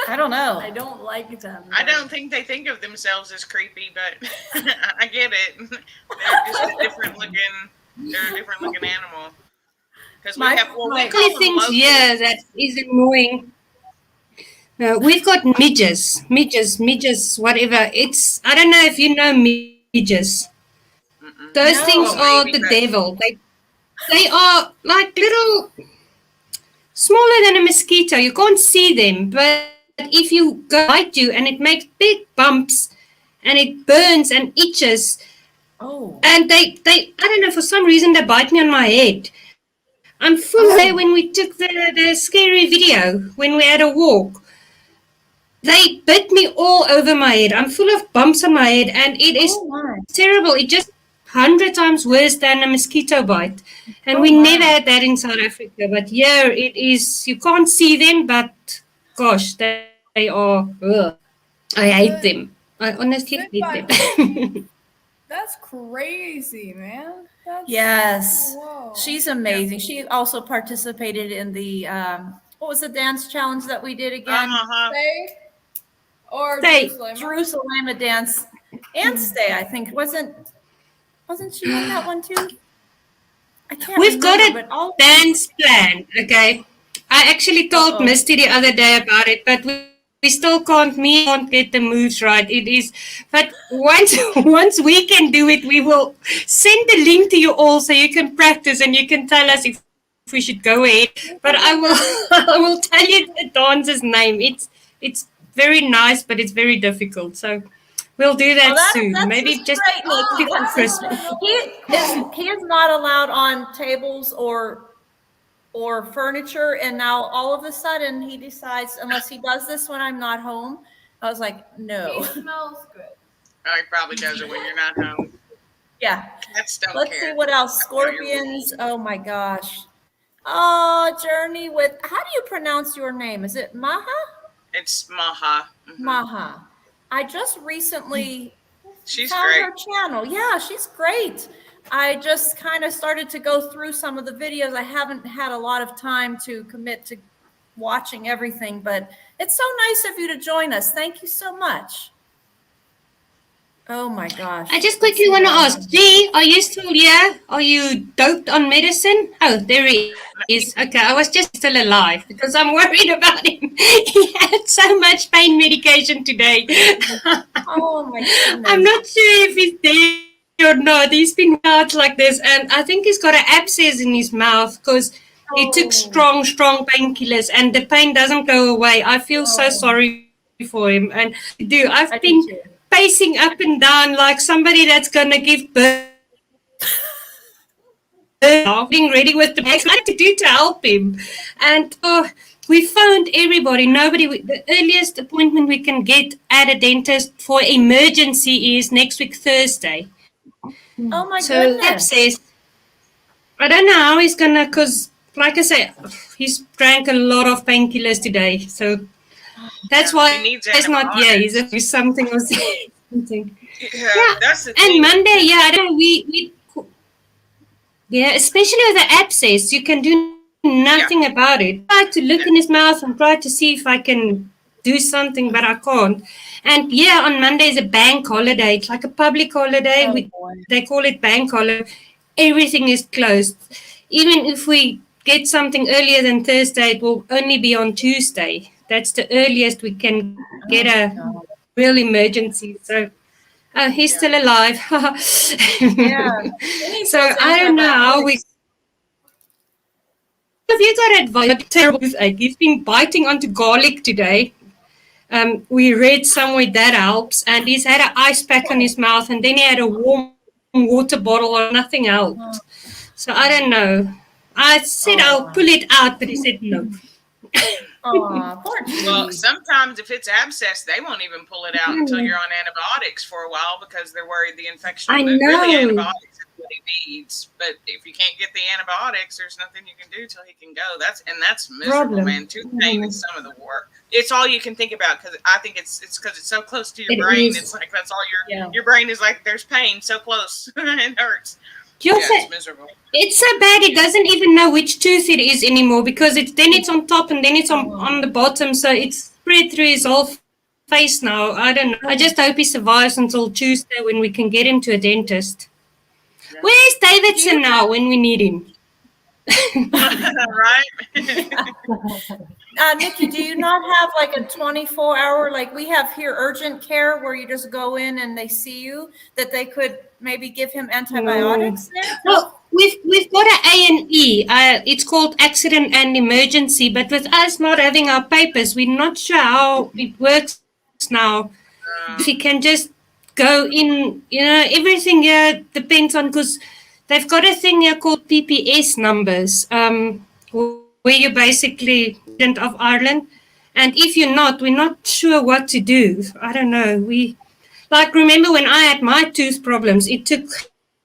I don't know. I don't like them. I don't think they think of themselves as creepy, but I get it. They're just a different looking animal. Because we have Only things here that is annoying. We've got midges, whatever. I don't know if you know midges. Those things are the devil. They are like little, smaller than a mosquito. You can't see them, but if you bite you and it makes big bumps and it burns and itches. Oh. And they I don't know, for some reason they bite me on my head. I'm full there when we took the scary video, when we had a walk. They bit me all over my head. I'm full of bumps on my head, and it is terrible. It just 100 times worse than a mosquito bite. And we never had that in South Africa. But here it is. You can't see them, but gosh, they are. Ugh. I hate them. I honestly hate them. That's crazy, man. Yes. Whoa. She's amazing. She also participated in the, what was the dance challenge that we did again? Or Say Jerusalem. Jerusalem dance. And Stay, I think. Wasn't she in that one too? I can't We've got remember, a but all dance plan, okay? I actually told Uh-oh. Misty the other day about it, but we still can't get the moves right. It is, but once we can do it, we will send the link to you all so you can practice and you can tell us if we should go ahead. But I will I will tell you the dancer's name. It's very nice, but it's very difficult. So we'll do that soon. That's Maybe just great, Nick, before because Christmas. he is not allowed on tables or furniture, and now all of a sudden he decides, unless he does this when I'm not home. I was like, no. He smells good. Oh, he probably does it when you're not home. Yeah. Cats don't Let's care. see what else. Scorpions. Oh my gosh. Oh, Journey with, how do you pronounce your name? Is it Maha? It's Maha. Mhm. Maha. I just recently She's found great. her channel. Yeah, she's great. I just kind of started to go through some of the videos. I haven't had a lot of time to commit to watching everything, but it's so nice of you to join us. Thank you so much. Oh my gosh. I just quickly want to ask, G, are you still here? Are you doped on medicine? Oh, there he is. Okay, I was just still alive because I'm worried about him. He had so much pain medication today. Oh my goodness. I'm not sure if he's there or not. He's been out like this, and I think he's got an abscess in his mouth because he took strong painkillers, and the pain doesn't go away. I feel so sorry for him, and I've been pacing up and down like somebody that's gonna give birth. Being ready with the bags, what to do to help him, and we phoned everybody. The earliest appointment we can get at a dentist for emergency is next week Thursday. Oh my So goodness. that says, I don't know how he's gonna, because like I say, he's drank a lot of painkillers today, so that's why he needs he's not here. antibiotics. He's something or something. Yeah, that's the And thing. Monday, yeah, I don't know, yeah, especially with the abscess, you can do nothing about it. I tried to look in his mouth and try to see if I can do something, but I can't. And yeah, on Monday is a bank holiday. It's like a public holiday. They call it bank holiday. Everything is closed. Even if we get something earlier than Thursday, it will only be on Tuesday. That's the earliest we can get a real emergency. So he's still alive. So I don't know how we. Have you got advice? Terrible toothache. He's been biting onto garlic today. We read somewhere that helps, and he's had an ice pack on his mouth, and then he had a warm water bottle, or nothing helped. So I don't know. I said I'll pull it out, but he said no. Well, sometimes if it's abscess, they won't even pull it out until you're on antibiotics for a while because they're worried the infection will move. Really, antibiotics is what he needs. But if you can't get the antibiotics, there's nothing you can do till he can go. That's miserable, man. Tooth pain is some of the work. It's all you can think about because I think it's because it's so close to your brain. It's like that's all your brain is like. There's pain so close, it hurts. It's miserable. It's so bad it doesn't even know which tooth it is anymore because it's on top and then it's on the bottom, so it's spread through his whole face now. I don't know. I just hope he survives until Tuesday when we can get him to a dentist. Yeah. Where's Davidson now when we need him? Right? Nikki, do you not have like a 24-hour, like we have here, urgent care where you just go in and they see you, that they could maybe give him antibiotics there? Well, we've got an A&E. It's called accident and emergency, but with us not having our papers, we're not sure how it works now. If you can just go in, everything here depends on, because they've got a thing here called PPS numbers, where you're basically resident of Ireland. And if you're not, we're not sure what to do. I don't know. Remember when I had my tooth problems, it took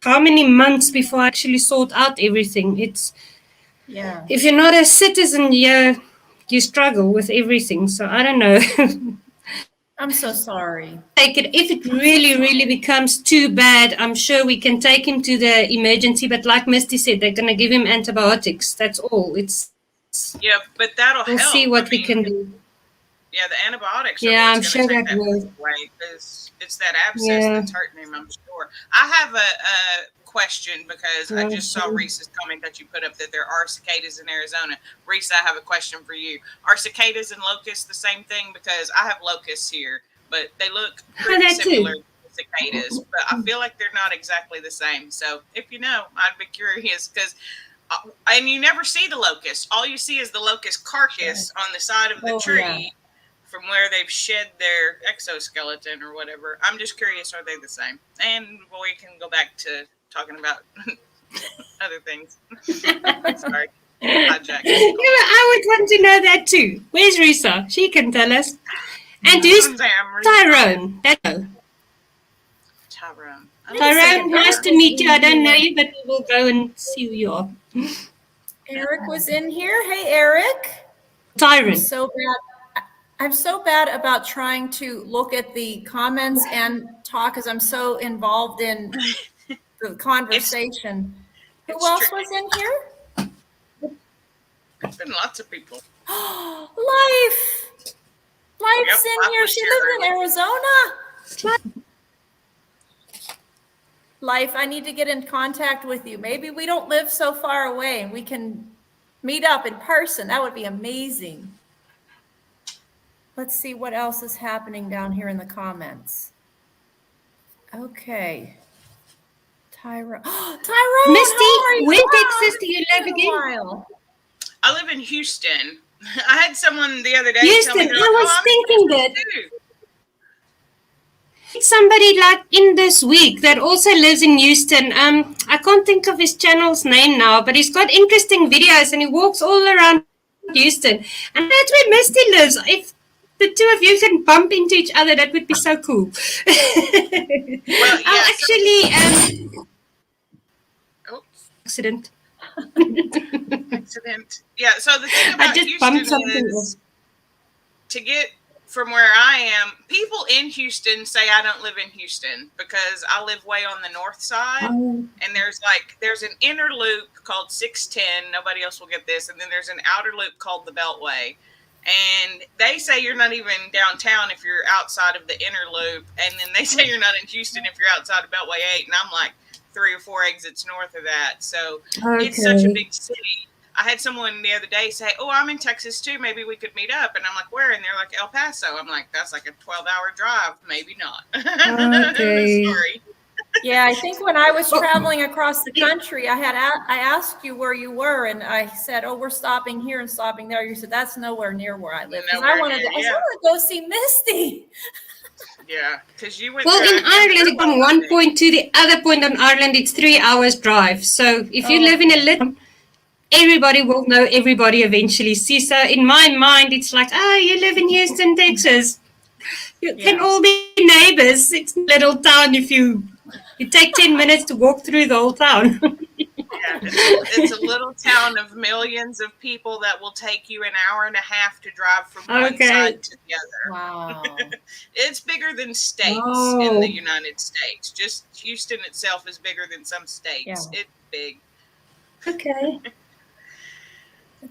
how many months before I actually sort out everything. If you're not a citizen here, you struggle with everything. So I don't know. I'm so sorry. If it really, really becomes too bad, I'm sure we can take him to the emergency. But like Misty said, they're going to give him antibiotics. That's all. But that'll help. We'll see what we can do. Yeah, the antibiotics are Yeah, I'm what's sure going to that take that will. away because it's that abscess Yeah. that's hurting him, I'm sure. I have a question because I just saw Okay. Reese's comment that you put up that there are cicadas in Arizona. Reese, I have a question for you. Are cicadas and locusts the same thing? Because I have locusts here, but they look pretty that similar too. to cicadas, but I feel like they're not exactly the same. So if you know, I'd be curious because and you never see the locust. All you see is the locust carcass on the side of the Oh, tree yeah. from where they've shed their exoskeleton or whatever. I'm just curious, are they the same? And we can go back to talking about other things. Sorry, hijack. Yeah, I would want to know that too. Where's Risa? She can tell us. And who's Tyrone? Tyrone. Tyrone, nice to meet you. I don't know you, but we will go and see who you are. Eric was in here. Hey, Eric. Tyrone. I'm so bad about trying to look at the comments and talk because I'm so involved in the conversation. Who it's else tricky. was in here? It's been lots of people. Life. Life's in Life here. was She here lives in early. Arizona. Life, I need to get in contact with you. Maybe we don't live so far away and we can meet up in person. That would be amazing. Let's see what else is happening down here in the comments. Okay. Tyrone. Tyrone, Misty, how are you? where in Wow, Texas do you live it's been a again? while. I live in Houston. I had someone the other day Houston, tell me, I was I'm thinking in that. Houston too. Somebody like in this week that also lives in Houston. I can't think of his channel's name now, but he's got interesting videos and he walks all around Houston. And that's where Misty lives. If the two of you can bump into each other, that would be so cool. Well, yeah, I'll actually accident. Accident. Yeah, so the thing about I just bumped Houston something is else. to get from where I am, people in Houston say I don't live in Houston because I live way on the north side. Oh. And there's an inner loop called 610. Nobody else will get this. And then there's an outer loop called the Beltway. And they say you're not even downtown if you're outside of the inner loop. And then they say you're not in Houston if you're outside of Beltway 8. And I'm like 3 or 4 exits north of that. So it's such a big city. I had someone the other day say, "Oh, I'm in Texas too. Maybe we could meet up." And I'm like, "Where?" And they're like, "El Paso." I'm like, "That's like a 12-hour drive. Maybe not." Okay. Sorry. Yeah, I think when I was traveling across the country, I asked you where you were, and I said, "Oh, we're stopping here and stopping there." You said, "That's nowhere near where I live." Because I wanted to go see Misty. Yeah, because you went. Well, in Ireland, from one point to the other point on Ireland, it's 3 hours drive. So if you live in a little, everybody will know everybody eventually. See, so in my mind, it's like, you live in Houston, Texas. You can all be neighbors. It's a little town. If you take 10 minutes to walk through the whole town. Yeah, it's a little town of millions of people that will take you an hour and a half to drive from one side to the other. Wow. It's bigger than states in the United States. Just Houston itself is bigger than some states. Yeah. It's big. Okay.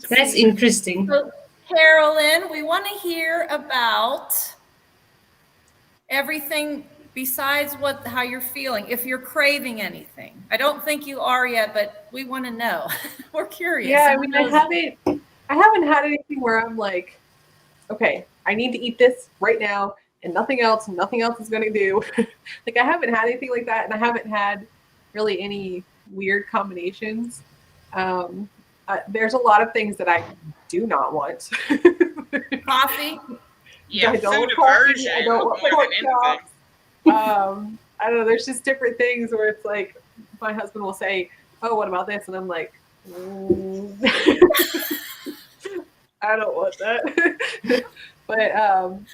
That's interesting. So, Carolyn, we want to hear about everything besides how you're feeling, if you're craving anything. I don't think you are yet, but we want to know. We're curious. Yeah, I mean, I haven't had anything where I'm like, okay, I need to eat this right now and nothing else is going to do. Like, I haven't had anything like that, and I haven't had really any weird combinations. There's a lot of things that I do not want. Coffee? Yeah, I don't food want aversion I don't want more pork than chops. anything. I don't know. There's just different things where it's like my husband will say, "Oh, what about this?" And I'm like, I don't want that. But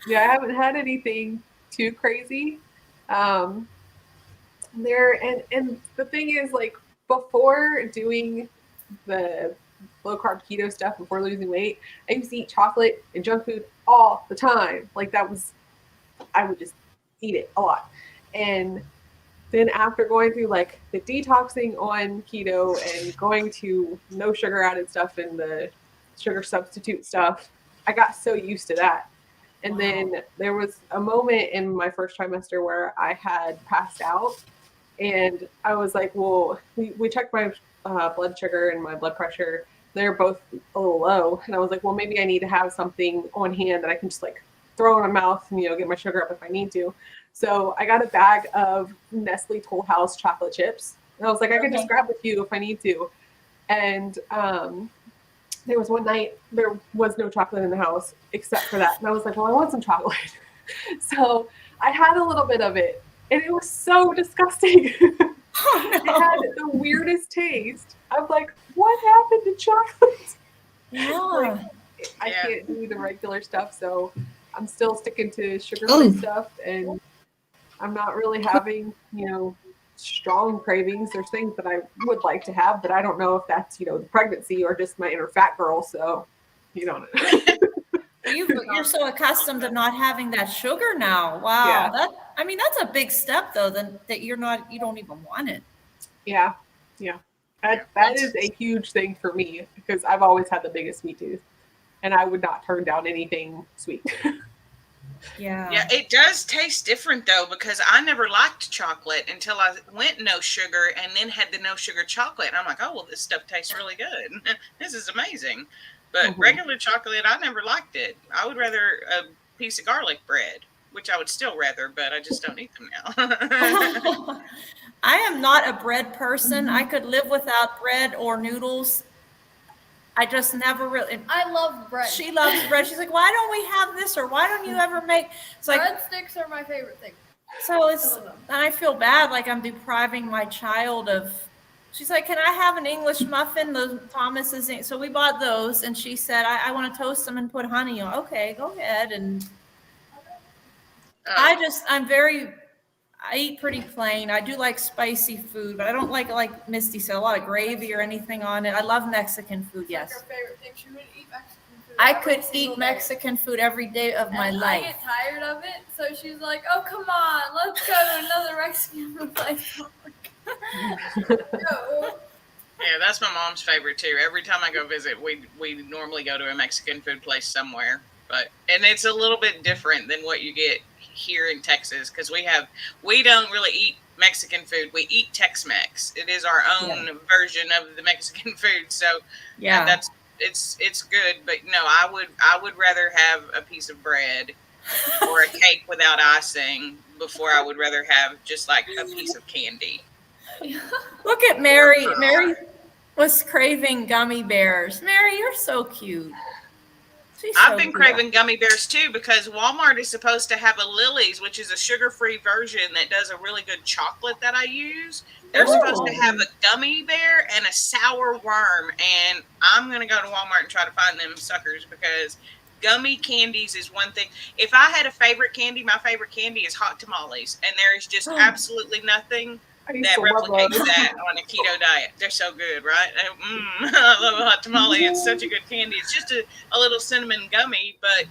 yeah, I haven't had anything too crazy. And the thing is, like, before doing the low carb keto stuff, before losing weight, I used to eat chocolate and junk food all the time. Like, I would just eat it a lot. And then after going through like the detoxing on keto and going to no sugar added stuff and the sugar substitute stuff, I got so used to that. And Wow. then there was a moment in my first trimester where I had passed out, and I was like, well, we checked my blood sugar and my blood pressure. They're both a little low. And I was like, well, maybe I need to have something on hand that I can just like throw in my mouth and, get my sugar up if I need to. So I got a bag of Nestle Toll House chocolate chips. And I was like, I can just grab a few if I need to. And there was one night there was no chocolate in the house except for that. And I was like, well, I want some chocolate. So I had a little bit of it, and it was so disgusting. Oh, It no. had the weirdest taste. I'm like, what happened to chocolate? Yeah. I Yeah. can't do the regular stuff, so I'm still sticking to sugar-free stuff, and I'm not really having, strong cravings. There's things that I would like to have, but I don't know if that's, the pregnancy or just my inner fat girl. So, you don't know. You're so accustomed to not having that sugar now. Wow. Yeah. That's a big step though, that you don't even want it. Yeah. Yeah. That is a huge thing for me because I've always had the biggest sweet tooth, and I would not turn down anything sweet. Yeah. Yeah, it does taste different though, because I never liked chocolate until I went no sugar and then had the no sugar chocolate. And I'm like, oh, well, this stuff tastes really good. This is amazing. But regular chocolate, I never liked it. I would rather a piece of garlic bread, which I would still rather, but I just don't eat them now. I am not a bread person. I could live without bread or noodles. I just never really. I love bread. She loves bread. She's like, why don't we have this, or why don't you ever make? It's like bread sticks are my favorite thing. So and I feel bad, like I'm depriving my child of. She's like, can I have an English muffin? Those Thomas's. So we bought those, and she said, I want to toast them and put honey on. Okay, go ahead. And I eat pretty plain. I do like spicy food, but I don't like Misty said, a lot of gravy or anything on it. I love Mexican food, yes. Her favorite thing. She would eat Mexican food. I could eat Mexican food every day of my life. I get tired of it, so she's like, oh, come on, let's go to another Mexican food place. Go. Yeah, that's my mom's favorite too. Every time I go visit, we normally go to a Mexican food place somewhere. And it's a little bit different than what you get here in Texas, because we don't really eat Mexican food. We eat Tex-Mex. It is our own version of the Mexican food. So yeah, it's good. But no, I would rather have a piece of bread or a cake without icing before I would rather have just like a piece of candy. Look at Mary. Mary was craving gummy bears. Mary, you're so cute. I've been craving gummy bears too, because Walmart is supposed to have a Lily's, which is a sugar-free version that does a really good chocolate that I use. They're supposed to have a gummy bear and a sour worm, and I'm going to go to Walmart and try to find them suckers, because gummy candies is one thing. If I had a favorite candy, my favorite candy is hot tamales, and there is just absolutely nothing that replicates that on a keto diet. They're so good, right? I love a hot tamale. It's such a good candy. It's just a little cinnamon gummy, but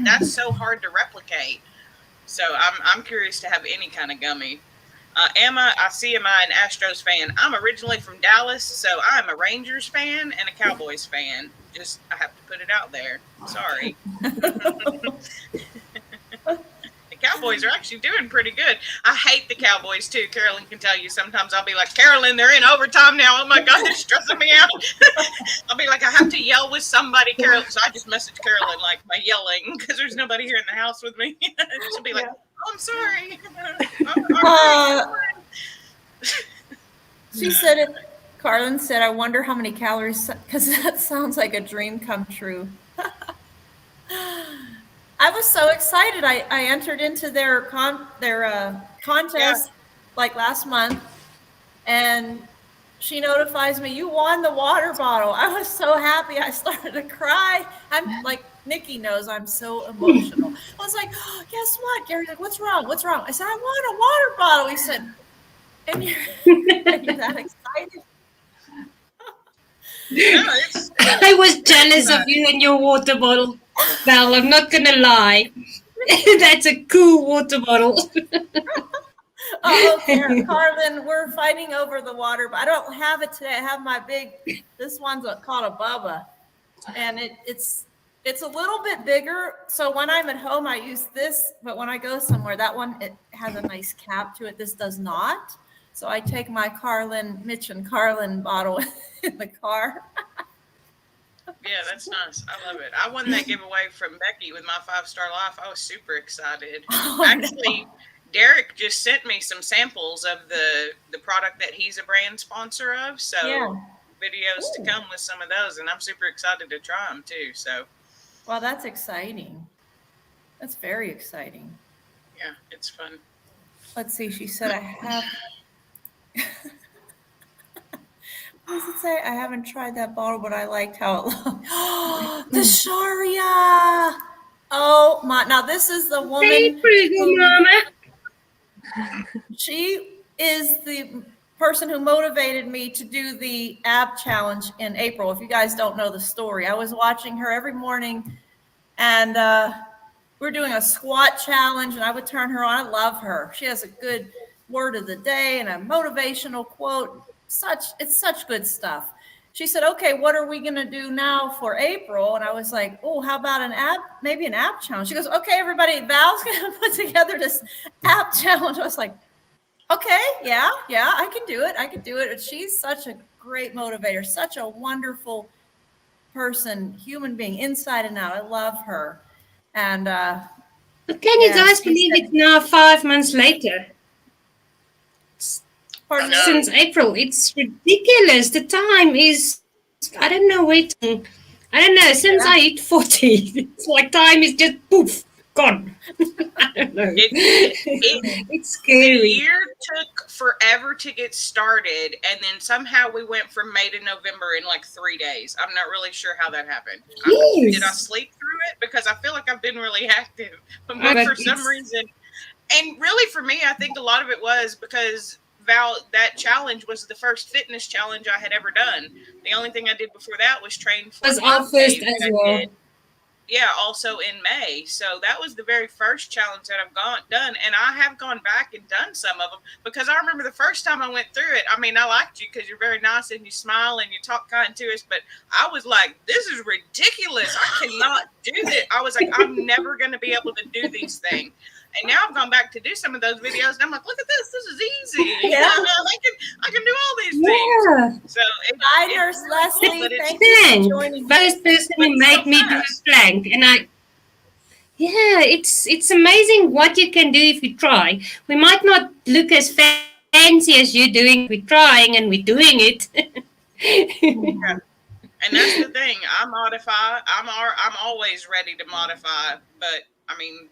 that's so hard to replicate. So I'm curious to have any kind of gummy. Emma, I see Emma, an Astros fan. I'm originally from Dallas, so I'm a Rangers fan and a Cowboys fan. Just, I have to put it out there. Sorry. Cowboys are actually doing pretty good. I hate the Cowboys too. Carolyn can tell you, sometimes I'll be like, Carolyn, they're in overtime now. Oh my God, they're stressing me out. I'll be like, I have to yell with somebody, Carolyn. So I just message Carolyn like by yelling, because there's nobody here in the house with me. She'll be like, oh, I'm sorry. She said it. Carlin said, I wonder how many calories, because that sounds like a dream come true. I was so excited. I entered into their contest like last month, and she notifies me, you won the water bottle. I was so happy. I started to cry. I'm like, Nikki knows I'm so emotional. I was like, oh, guess what? Gary's like, what's wrong? What's wrong? I said, I won a water bottle. He said, and you're that excited? I was jealous of you and your water bottle. Well, I'm not gonna lie. That's a cool water bottle. Oh, okay. Carlin, we're fighting over the water, but I don't have it today. I have my big, this one's called a Bubba, and it's It's a little bit bigger. So when I'm at home, I use this, but when I go somewhere, that one, it has a nice cap to it. This does not. So I take my Mitch and Carlin bottle in the car. Yeah, that's nice. I love it. I won that giveaway from Becky with my 5-Star Life. I was super excited. Oh, Actually, Derek just sent me some samples of the product that he's a brand sponsor of. So Yeah. videos to come with some of those, and I'm super excited to try them too. So, well, that's exciting. That's very exciting. yeah, it's fun. Let's see. She said, I have. What does it say? I haven't tried that bottle, but I liked how it looked. The Sharia. Oh my! Now this is the woman. Hey, pretty mama. She is the person who motivated me to do the ab challenge in April. If you guys don't know the story, I was watching her every morning, and we're doing a squat challenge, and I would turn her on. I love her. She has a good word of the day and a motivational quote. It's such good stuff. She said, okay, what are we going to do now for April? And I was like, oh, how about maybe an app challenge? She goes, okay, everybody, Val's going to put together this app challenge. I was like, okay, yeah, I can do it. She's such a great motivator, such a wonderful person, human being, inside and out. I love her. And but can you guys believe it's now 5 months later? Since April, it's ridiculous. The time is, I don't know, since I hit 40, it's like time is just poof, gone. I don't know. It's scary. The year took forever to get started, and then somehow we went from May to November in like 3 days. I'm not really sure how that happened. Did I sleep through it? Because I feel like I've been really active, but for some reason, and really for me, I think a lot of it was because Val, that challenge was the first fitness challenge I had ever done. The only thing I did before that was train for was our first as well. Yeah, also in May. So that was the very first challenge that I've done. And I have gone back and done some of them because I remember the first time I went through it. I mean, I liked you because you're very nice and you smile and you talk kind to us. But I was like, this is ridiculous. I cannot do this. I was like, I'm never going to be able to do these things. And now I've gone back to do some of those videos, and I'm like, look at this. This is easy. Yeah. I can do all these things. So Hi, Nurse Leslie. Thank you for joining me. First person who made me do a plank, and it's amazing what you can do if you try. We might not look as fancy as you're doing. We're trying and we're doing it. Yeah. And that's the thing. I modify. I'm always ready to modify, but I mean,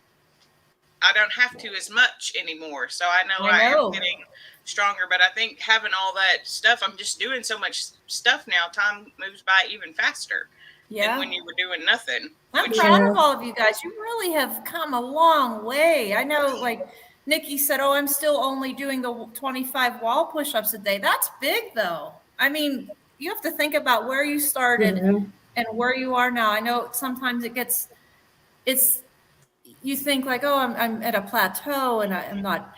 I don't have to as much anymore. So I know I am getting stronger, but I think having all that stuff, I'm just doing so much stuff now. Time moves by even faster than when you were doing nothing. I'm proud of all of you guys. You really have come a long way. I know, like Nikki said, oh, I'm still only doing the 25 wall push-ups a day. That's big, though. I mean, you have to think about where you started and where you are now. I know sometimes you think like, oh, I'm at a plateau and I'm not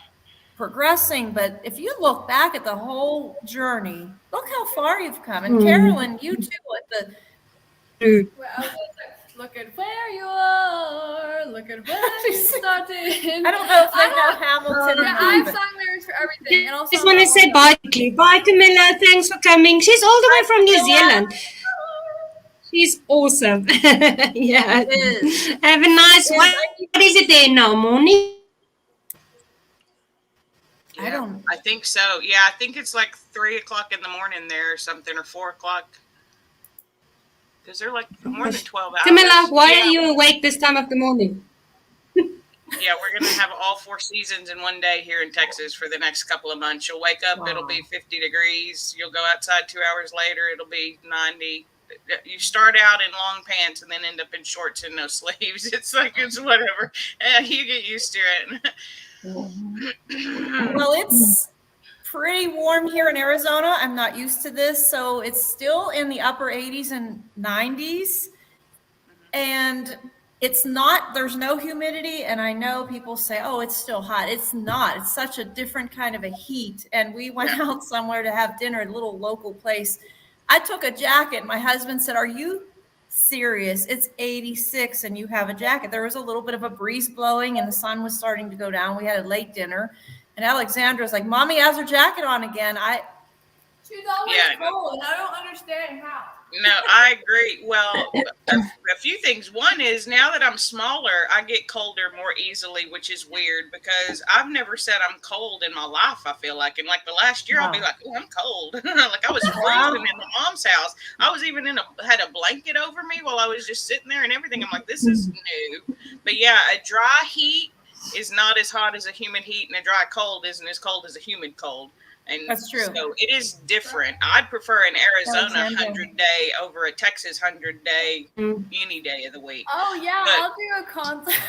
progressing. But if you look back at the whole journey, look how far you've come. And Carolyn, you too, at the look at where you are. Look at where you started. I don't know if they know Hamilton. I have song lyrics for everything. And also, I just want to say bye, Camilla. Thanks for coming. She's all the way from New Zealand. She's awesome. Yeah. Have a nice one. What is it there now, morning? I think so. Yeah, I think it's like 3 o'clock in the morning there or something, or 4 o'clock. Because they're like more than 12 hours. Camilla, why are you awake this time of the morning? Yeah, we're going to have all 4 seasons in one day here in Texas for the next couple of months. You'll wake up, it'll be 50 degrees. You'll go outside 2 hours later, it'll be 90. You start out in long pants and then end up in shorts and no sleeves. It's like, it's whatever. You get used to it. Well, it's pretty warm here in Arizona. I'm not used to this. So it's still in the upper 80s and 90s. And there's no humidity. And I know people say, oh, it's still hot. It's not. It's such a different kind of a heat. And we went out somewhere to have dinner at a little local place. I took a jacket. My husband said, are you serious. It's 86 and you have a jacket. There was a little bit of a breeze blowing and the sun was starting to go down. We had a late dinner and Alexandra's like, Mommy has her jacket on again. She's always Yeah. cold. I don't understand how. No, I agree. Well, a few things. One is now that I'm smaller, I get colder more easily, which is weird because I've never said I'm cold in my life, I feel like. And like the last year, I'll be like, oh, I'm cold. Like I was freezing in my mom's house. I was even had a blanket over me while I was just sitting there and everything. I'm like, this is new. But yeah, a dry heat is not as hot as a humid heat, and a dry cold isn't as cold as a humid cold. And that's true. So it is different. I'd prefer an Arizona 100-day over a Texas 100-day any day of the week. Oh yeah, But- I'll do a concert.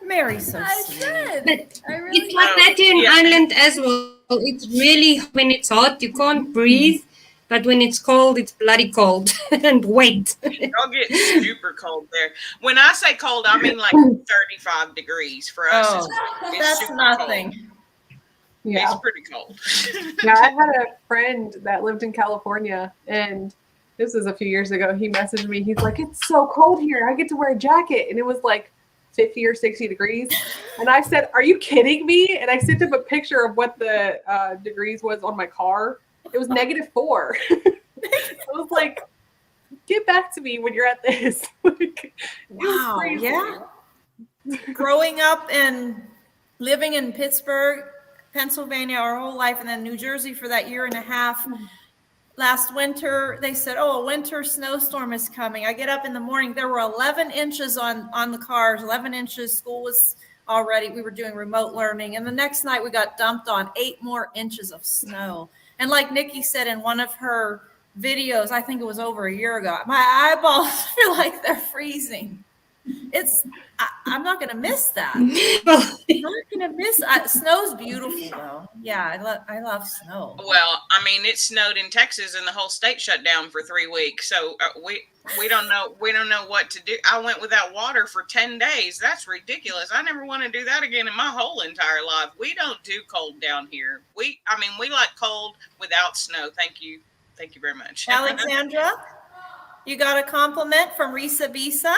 Mary's so I sweet. should. But I really it's like that here in Yeah. Ireland as well. It's really, when it's hot, you can't breathe. But when it's cold, it's bloody cold and wet. Y'all get super cold there. When I say cold, I mean like 35 degrees for us. Oh, it's that's super nothing. Cold. Yeah. It's pretty cold. Yeah, I had a friend that lived in California, and this was a few years ago. He messaged me. He's like, "It's so cold here. I get to wear a jacket," and it was like 50 or 60 degrees. And I said, "Are you kidding me?" And I sent him a picture of what the degrees was on my car. It was -4. I was like, "Get back to me when you're at this." Like, it was Wow, crazy. yeah. Growing up and living in Pittsburgh, Pennsylvania our whole life, and then New Jersey for that year and a half. Last winter, they said, oh, a winter snowstorm is coming. I get up in the morning. There were 11 inches on the cars, 11 inches. School was already, we were doing remote learning. And the next night we got dumped on 8 more inches of snow. And like Nikki said in one of her videos, I think it was over a year ago, my eyeballs feel like they're freezing. I'm not going to miss that. I'm not going to miss snow's beautiful though. Yeah, I love snow. Well, I mean, it snowed in Texas and the whole state shut down for 3 weeks. So we don't know what to do. I went without water for 10 days. That's ridiculous. I never want to do that again in my whole entire life. We don't do cold down here. We like cold without snow. Thank you very much. Alexandra, you got a compliment from Risa Bisa.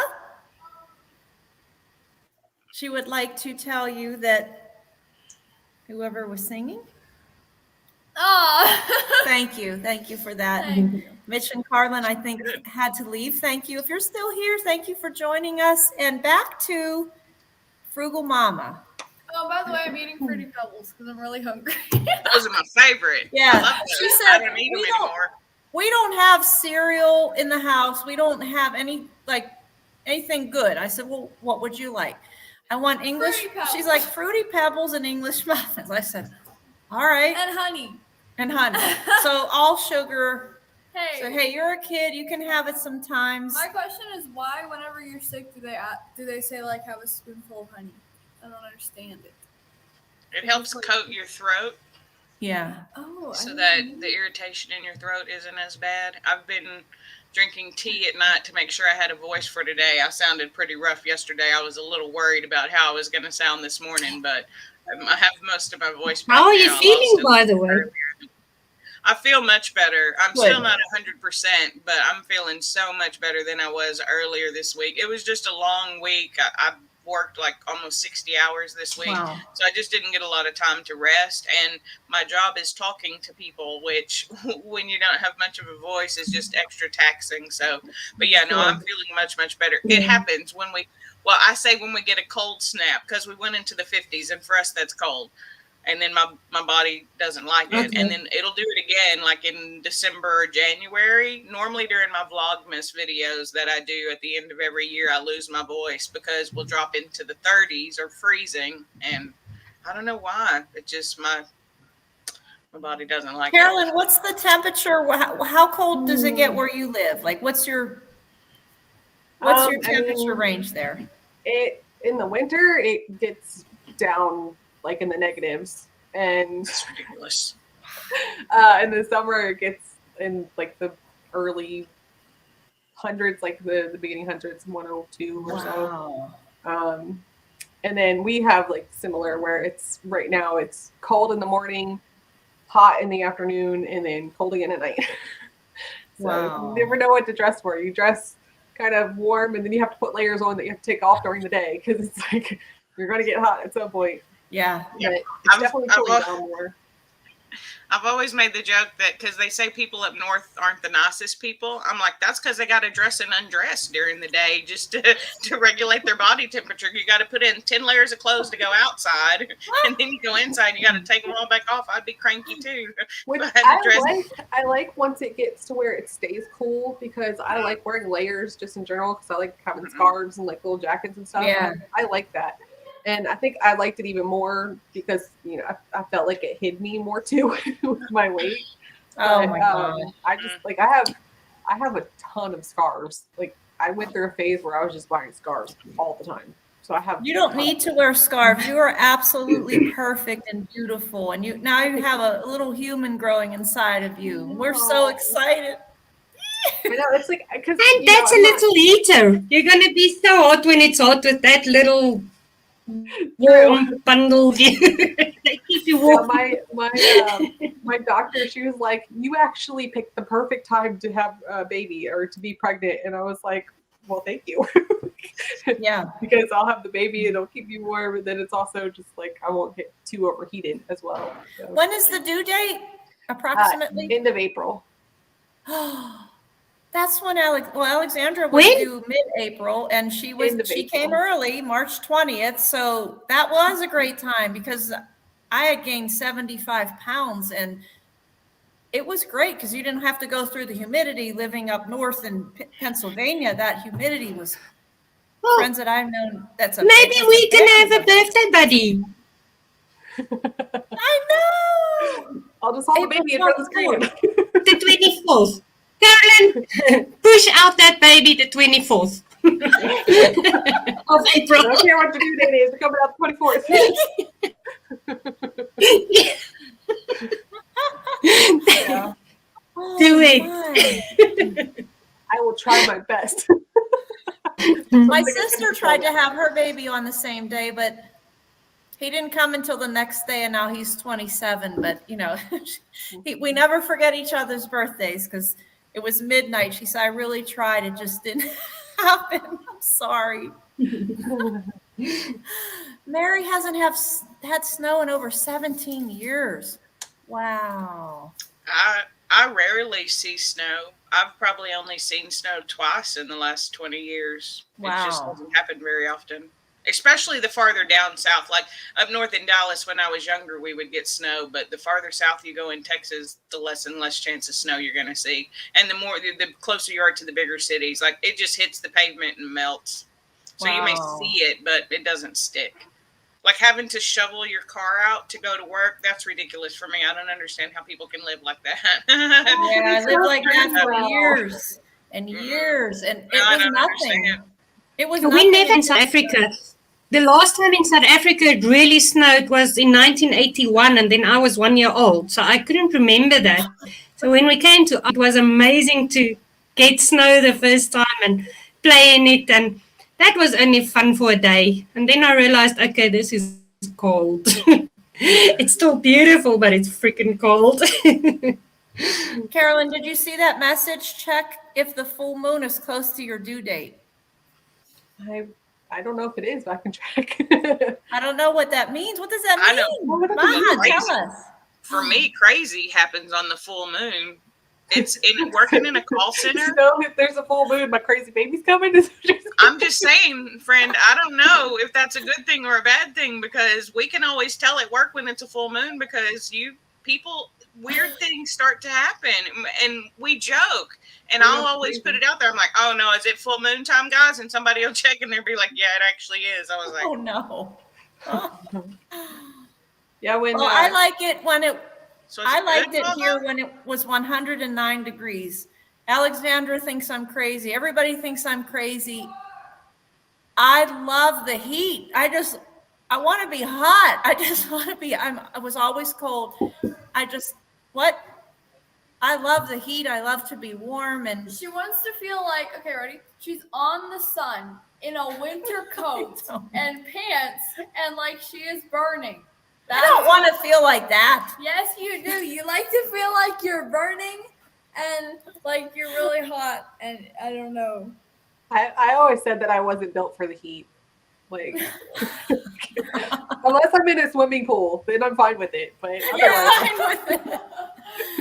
She would like to tell you that whoever was singing. Oh. Thank you for that. Thank you. Mitch and Carlin, I think, had to leave. Thank you. If you're still here, thank you for joining us. And back to Frugal Mama. Oh, by the way, I'm eating Fruity Pebbles because I'm really hungry. Those are my favorite. Yeah, I love those. she said I don't eat them anymore. We don't have cereal in the house. We don't have anything good. I said, well, what would you like? I want English. She's like Fruity Pebbles and English muffins. I said, all right. And honey. And honey. So all sugar. Hey. So hey, you're a kid. You can have it sometimes. My question is why, whenever you're sick, do they say like have a spoonful of honey? I don't understand it. It helps coat your throat Yeah. Oh. so that the irritation in your throat isn't as bad. I've been drinking tea at night to make sure I had a voice for today. I sounded pretty rough yesterday. I was a little worried about how I was going to sound this morning, but I have most of my voice back How are you now. feeling, by the way? I feel much better. I'm Good. still not 100%, but I'm feeling so much better than I was earlier this week. It was just a long week. I worked like almost 60 hours this week. Wow. So I just didn't get a lot of time to rest. And my job is talking to people, which when you don't have much of a voice is just extra taxing. So, but yeah, no, I'm feeling much, much better. It happens when I say when we get a cold snap, because we went into the 50s and for us that's cold. And then my body doesn't like it. Okay. And then it'll do it again, like in December or January. Normally during my Vlogmas videos that I do at the end of every year, I lose my voice because we'll drop into the 30s or freezing. And I don't know why. It's just my body doesn't like Carolyn, it. what's the temperature? How cold does it get where you live? Like, what's your temperature range there? In the winter, it gets down like in the negatives, and It's ridiculous. in the summer it gets in like the early hundreds, like the beginning hundreds, 102 or so. And then we have like similar where it's right now it's cold in the morning, hot in the afternoon, and then cold again at night. So you Wow. never know what to dress for. You dress kind of warm, and then you have to put layers on that you have to take off during the day because it's like you're going to get hot at some point. Yeah. Yeah. But it's I've- definitely I've cooling al- down more. I've always made the joke that because they say people up north aren't the nicest people, I'm like, that's because they got to dress and undress during the day just to regulate their body temperature. You got to put in 10 layers of clothes to go outside, and then you go inside and you got to take them all back off. I'd be cranky too. Which If I had to dress. I like once it gets to where it stays cool because I like wearing layers just in general because I like having scarves and like little jackets and stuff. Yeah. I like that. And I think I liked it even more because, I felt like it hid me more too with my weight. Oh But, my God. I just like I have a ton of scarves. Like I went through a phase where I was just buying scarves all the time. So I have You don't need to wear scarves. You are absolutely perfect and beautiful. And you have a little human growing inside of you. We're so excited. I know it's like because And that's a little heater. You're going to be so hot when it's hot with that little warm bundle. They keep you Yeah, warm. my doctor, she was like, "You actually picked the perfect time to have a baby or to be pregnant," and I was like, "Well, thank you." Yeah. Because I'll have the baby, it'll keep you warm, and then it's also just like I won't get too overheated as well. So, When is the due date? Approximately? end of April. That's when Alexandra was When? due mid-April, and she End of came April. early, March 20th. So that was a great time because I had gained 75 pounds, and it was great because you didn't have to go through the humidity living up north in Pennsylvania. That humidity was Well, friends that I've known. maybe we can have a birthday buddy. I know. I'll just hold the baby in front of the screen. The 24th. Carolyn, push out that baby the 24th of I April. don't care what the due date is. We're coming out the 24th. Yeah. Do it. My. I will try my best. My sister tried to have her baby on the same day, but he didn't come until the next day, and now he's 27. But we never forget each other's birthdays because it was midnight. She said, "I really tried. It just didn't happen. I'm sorry." Mary hasn't had snow in over 17 years. Wow. I rarely see snow. I've probably only seen snow twice in the last 20 years. It just Wow. doesn't happen very often. Especially the farther down south. Like up north in Dallas when I was younger, we would get snow. But the farther south you go in Texas, the less and less chance of snow you're going to see. And the closer you are to the bigger cities, like it just hits the pavement and melts. So you may Wow. see it, but it doesn't stick. Like having to shovel your car out to go to work, that's ridiculous for me. I don't understand how people can live like that. Yeah, I lived like that for Wow. years and years, and it I was don't nothing. understand. It was We nothing. never in South Africa. The last time in South Africa it really snowed was in 1981, and then I was 1 year old, so I couldn't remember that. So when we came to, it was amazing to get snow the first time and play in it, and that was only fun for a day. And then I realized, okay, this is cold. It's still beautiful, but it's freaking cold. Carolyn, did you see that message? Check if the full moon is close to your due date. I don't know if it is, but I can check. I don't know what that means. What does that I mean? know. What does that mean? Maha, tell us. For me, crazy happens on the full moon. It's working in a call center. If there's a full moon, my crazy baby's coming. I'm just saying, friend, I don't know if that's a good thing or a bad thing because we can always tell at work when it's a full moon because weird things start to happen and we joke. And I'll always put it out there. I'm like, oh no, is it full moon time, guys? And somebody will check and they'll be like, yeah, it actually is. I was like, Oh no. Yeah, when Well, I like it when it. so is I it liked good, it Mama? here when it was 109 degrees. Alexandra thinks I'm crazy. Everybody thinks I'm crazy. I love the heat. I want to be hot. I just want to be. I was always cold. I love the heat. I love to be warm and. She wants to feel like, okay, ready? She's on the sun in a winter coat and pants and like she is burning. I don't want to feel like that. Yes, you do. You like to feel like you're burning and like you're really hot, and I don't know. I always said that I wasn't built for the heat. Like, unless I'm in a swimming pool, then I'm fine with it. But You're otherwise, fine with it.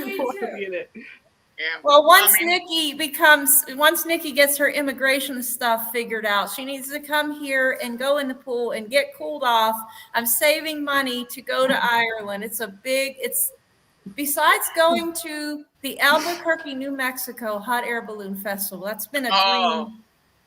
I don't want to be in it. Yeah. Well, once I mean, Nikki gets her immigration stuff figured out, she needs to come here and go in the pool and get cooled off. I'm saving money to go to Ireland. It's besides going to the Albuquerque, New Mexico Hot Air Balloon Festival. That's been a dream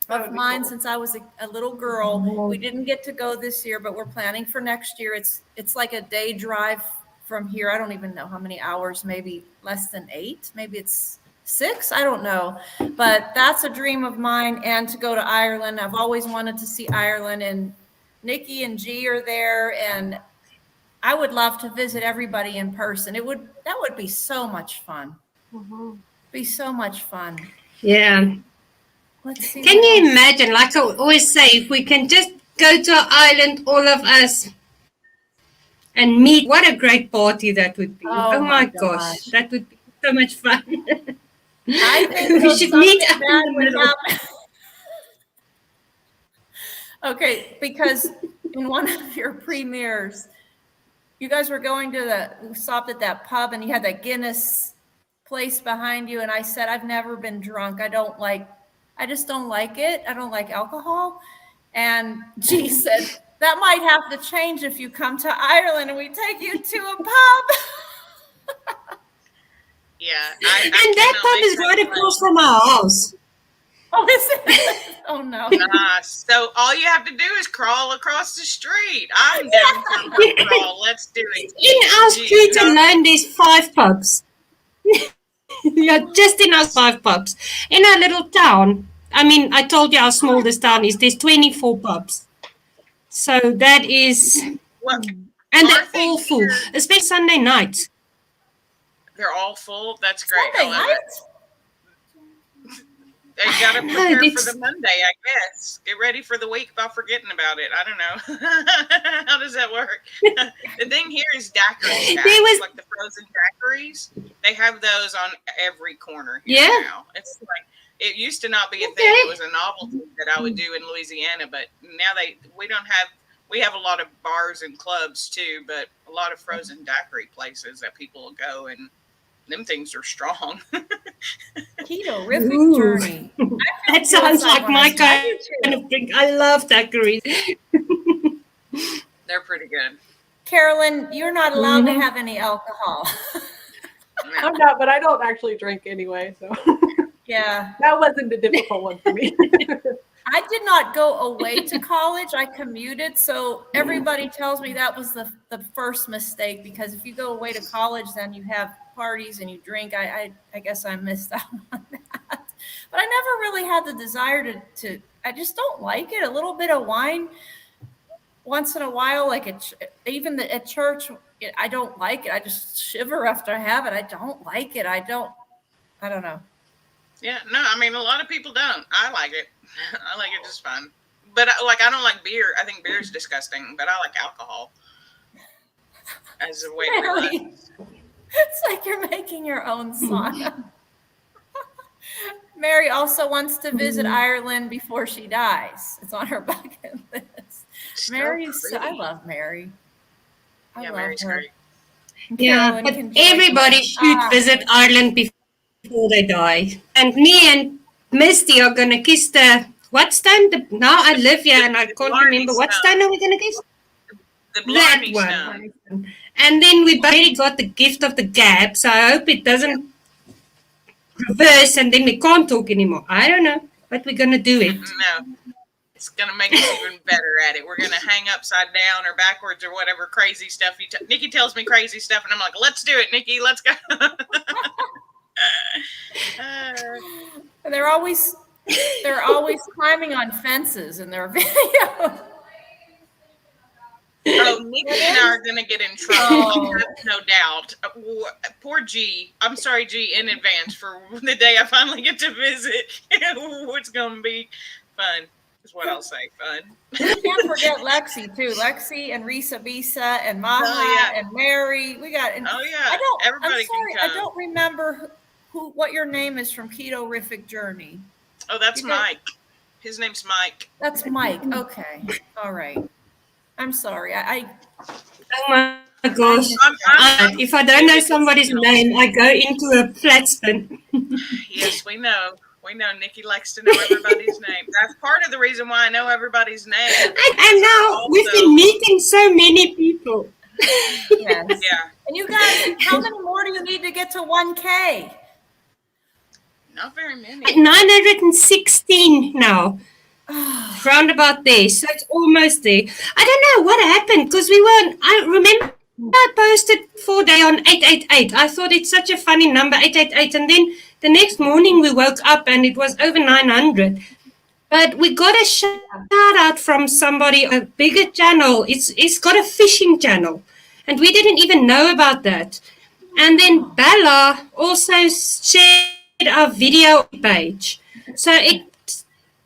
That would of be mine cool. since I was a little girl. We didn't get to go this year, but we're planning for next year. It's like a day drive from here. I don't even know how many hours, maybe less than 8, maybe it's 6, I don't know. But that's a dream of mine, and to go to Ireland. I've always wanted to see Ireland, and Nikki and G are there, and I would love to visit everybody in person. That would be so much fun. Mhm. Be so much fun. Yeah. Let's see. Can what you else. imagine, like I always say, if we can just go to an island, all of us, and meet, what a great party that would be. Oh Oh my my gosh, gosh. that would be so much fun. I think we though should something meet up in bad the would middle. happen. Okay, because in one of your premieres, you guys were going to we stopped at that pub and you had that Guinness place behind you, and I said, I've never been drunk. I just don't like it. I don't like alcohol. And G said, that might have to change if you come to Ireland and we take you to a pub. yeah. And that pub is right across from our house. Oh, is it? Oh no. So all you have to do is crawl across the street. I'm down for a crawl. Let's do it. In our street alone, there's 5 pubs. Yeah, just in our 5 pubs. In our little town, I mean, I told you how small this town is. There's 24 pubs. So that is, Well, and our they're thing all full, here- especially Sunday nights. they're all full. That's great. I Sunday love night? it. They gotta No, prepare for it's- the Monday, I guess. Get ready for the week about forgetting about it. I don't know. How does that work? The thing here is daiquiri stacks, There was- like the frozen daiquiris. They have those on every corner here Yeah. now. It's like it used to not be a thing. Okay. It was a novelty that I would do in Louisiana, but now we have a lot of bars and clubs too, but a lot of frozen daiquiri places that people will go, and them things are strong. Keto-rific Ooh. journey. That sounds like my I kind do too. of drink. I love daiquiris. They're pretty good. Carolyn, you're not allowed to Mhm. have any alcohol. Yeah. I'm not, but I don't actually drink anyway, so Yeah. that wasn't a difficult one for me. I did not go away to college. I commuted. So everybody tells me that was the first mistake, because if you go away to college, then you have parties and you drink. I guess I missed out on that. But I never really had the desire to I just don't like it. A little bit of wine once in a while, like at church, I don't like it. I just shiver after I have it. I don't like it. I don't know. Yeah, no, I mean, a lot of people don't. I like it. I like it just fine. But I don't like beer. I think beer is disgusting, but I like alcohol as a way to relax. Mary, it's like you're making your own song. Mary also wants to visit Ireland before she dies. It's on her bucket list. So Mary's, I pretty. love Mary. I Yeah, love Mary's her. great. Yeah, Carolyn but can join everybody us. should visit Ireland before they die. And me and Misty are going to kiss the, what stone? Now I live here and I can't Blarney remember. What stone. stone are we going to kiss? The That Blarney one. Stone. And then we already got the gift of the gab, so I hope it doesn't reverse and then we can't talk anymore. I don't know, but we're going to do it. No, it's gonna make us even better at it. We're gonna hang upside down or backwards or whatever crazy stuff. Nikki tells me crazy stuff, and I'm like, "Let's do it, Nikki. Let's go." They're always climbing on fences in their videos. Oh, Nikki and I are gonna get in trouble. No doubt. Poor G. I'm sorry, G, in advance for the day I finally get to visit. It's gonna be fun. Is what I'll say. Fun. We can't forget Lexi too. Lexi and Risa Bisa and Maha Oh, yeah. and Mary. We got. And Oh yeah. I'm Everybody sorry, can come. I don't remember what your name is from Keto-rific Journey. Oh, that's You guys- Mike. His name's Mike. That's Mike. Okay. All right. I'm sorry. Oh my gosh. If I don't know somebody's No. name, I go into a flat spin. Yes, we know. We know Nikki likes to know everybody's name. That's part of the reason why I know everybody's name. And now we've been meeting so many people. Yes. Yeah, And you guys, how many more do you need to get to 1K? not very many. At 916 now. Round about there. So it's almost there. I don't know what happened because I remember I posted 4 day on 888. I thought it's such a funny number, 888. And then the next morning we woke up and it was over 900. But we got a shout out from somebody, a bigger channel. It's got a fishing channel. And we didn't even know about that. And then Bella also shared our video page. So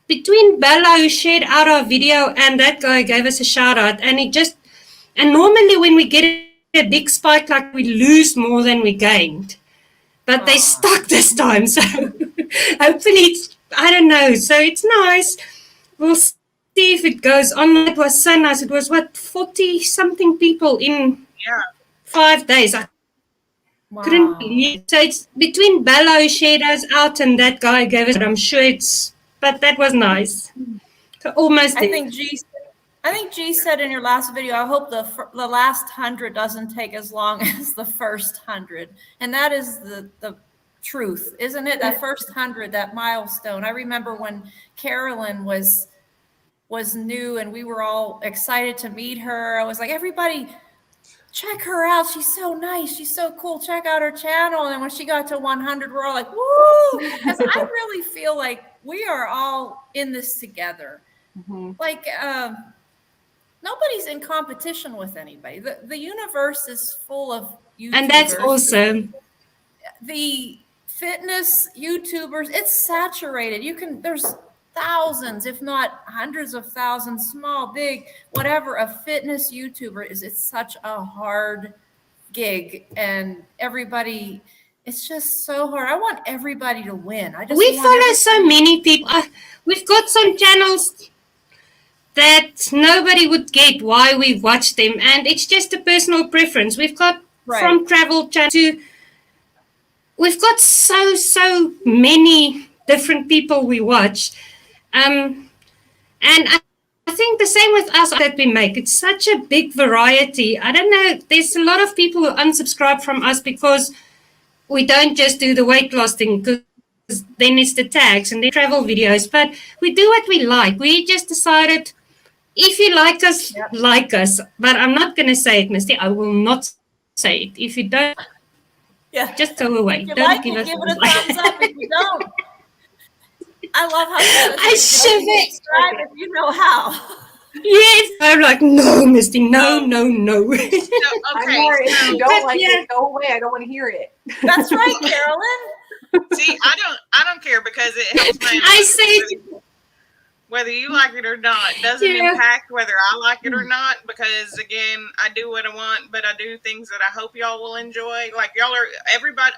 between Bella who shared out our video and that guy gave us a shout out, and normally when we get a big spike, like we lose more than we gained, but they stuck this time. So hopefully I don't know. So it's nice. We'll see if it goes on. It was so nice. It was 40 something people in 5 days. I couldn't believe it. So it's between Bella who shared us out and that guy gave us, I'm sure but that was nice. So almost there. I think G said in your last video, I hope the last 100 doesn't take as long as the first 100. And that is the truth, isn't it? That first 100, that milestone. I remember when Carolyn was new and we were all excited to meet her. I was like, everybody, check her out. She's so nice. She's so cool. Check out her channel. And when she got to 100, we're all like, woo! Because I really feel like we are all in this together. Mm-hmm. Like, nobody's in competition with anybody. The universe is full of YouTubers. And that's awesome. The fitness YouTubers, it's saturated. There's thousands, if not hundreds of thousands, small, big, whatever, a fitness YouTuber is. It's such a hard gig, and everybody, it's just so hard. I want everybody to win. We follow so many people. We've got some channels that nobody would get why we watch them, and it's just a personal preference. We've got from travel channel to, we've got so many different people we watch. And I think the same with us that we make. It's such a big variety. I don't know. There's a lot of people who unsubscribe from us because we don't just do the weight loss thing, because then it's the tags and the travel videos. But we do what we like. We just decided, if you like us, like us. But I'm not going to say it, Misty. I will not say it. If you don't, just go away. If you don't give it a thumbs up. If you don't, I love how I shiver. Subscribe if you know how. Yes, I'm like, no, Misty, no. Okay, I'm more, if you don't like it, go away. I don't want to hear it. That's right, Carolyn. See, I don't care because it helps my. I say, whether you like it or not, doesn't impact whether I like it or not, because again, I do what I want, but I do things that I hope y'all will enjoy. Like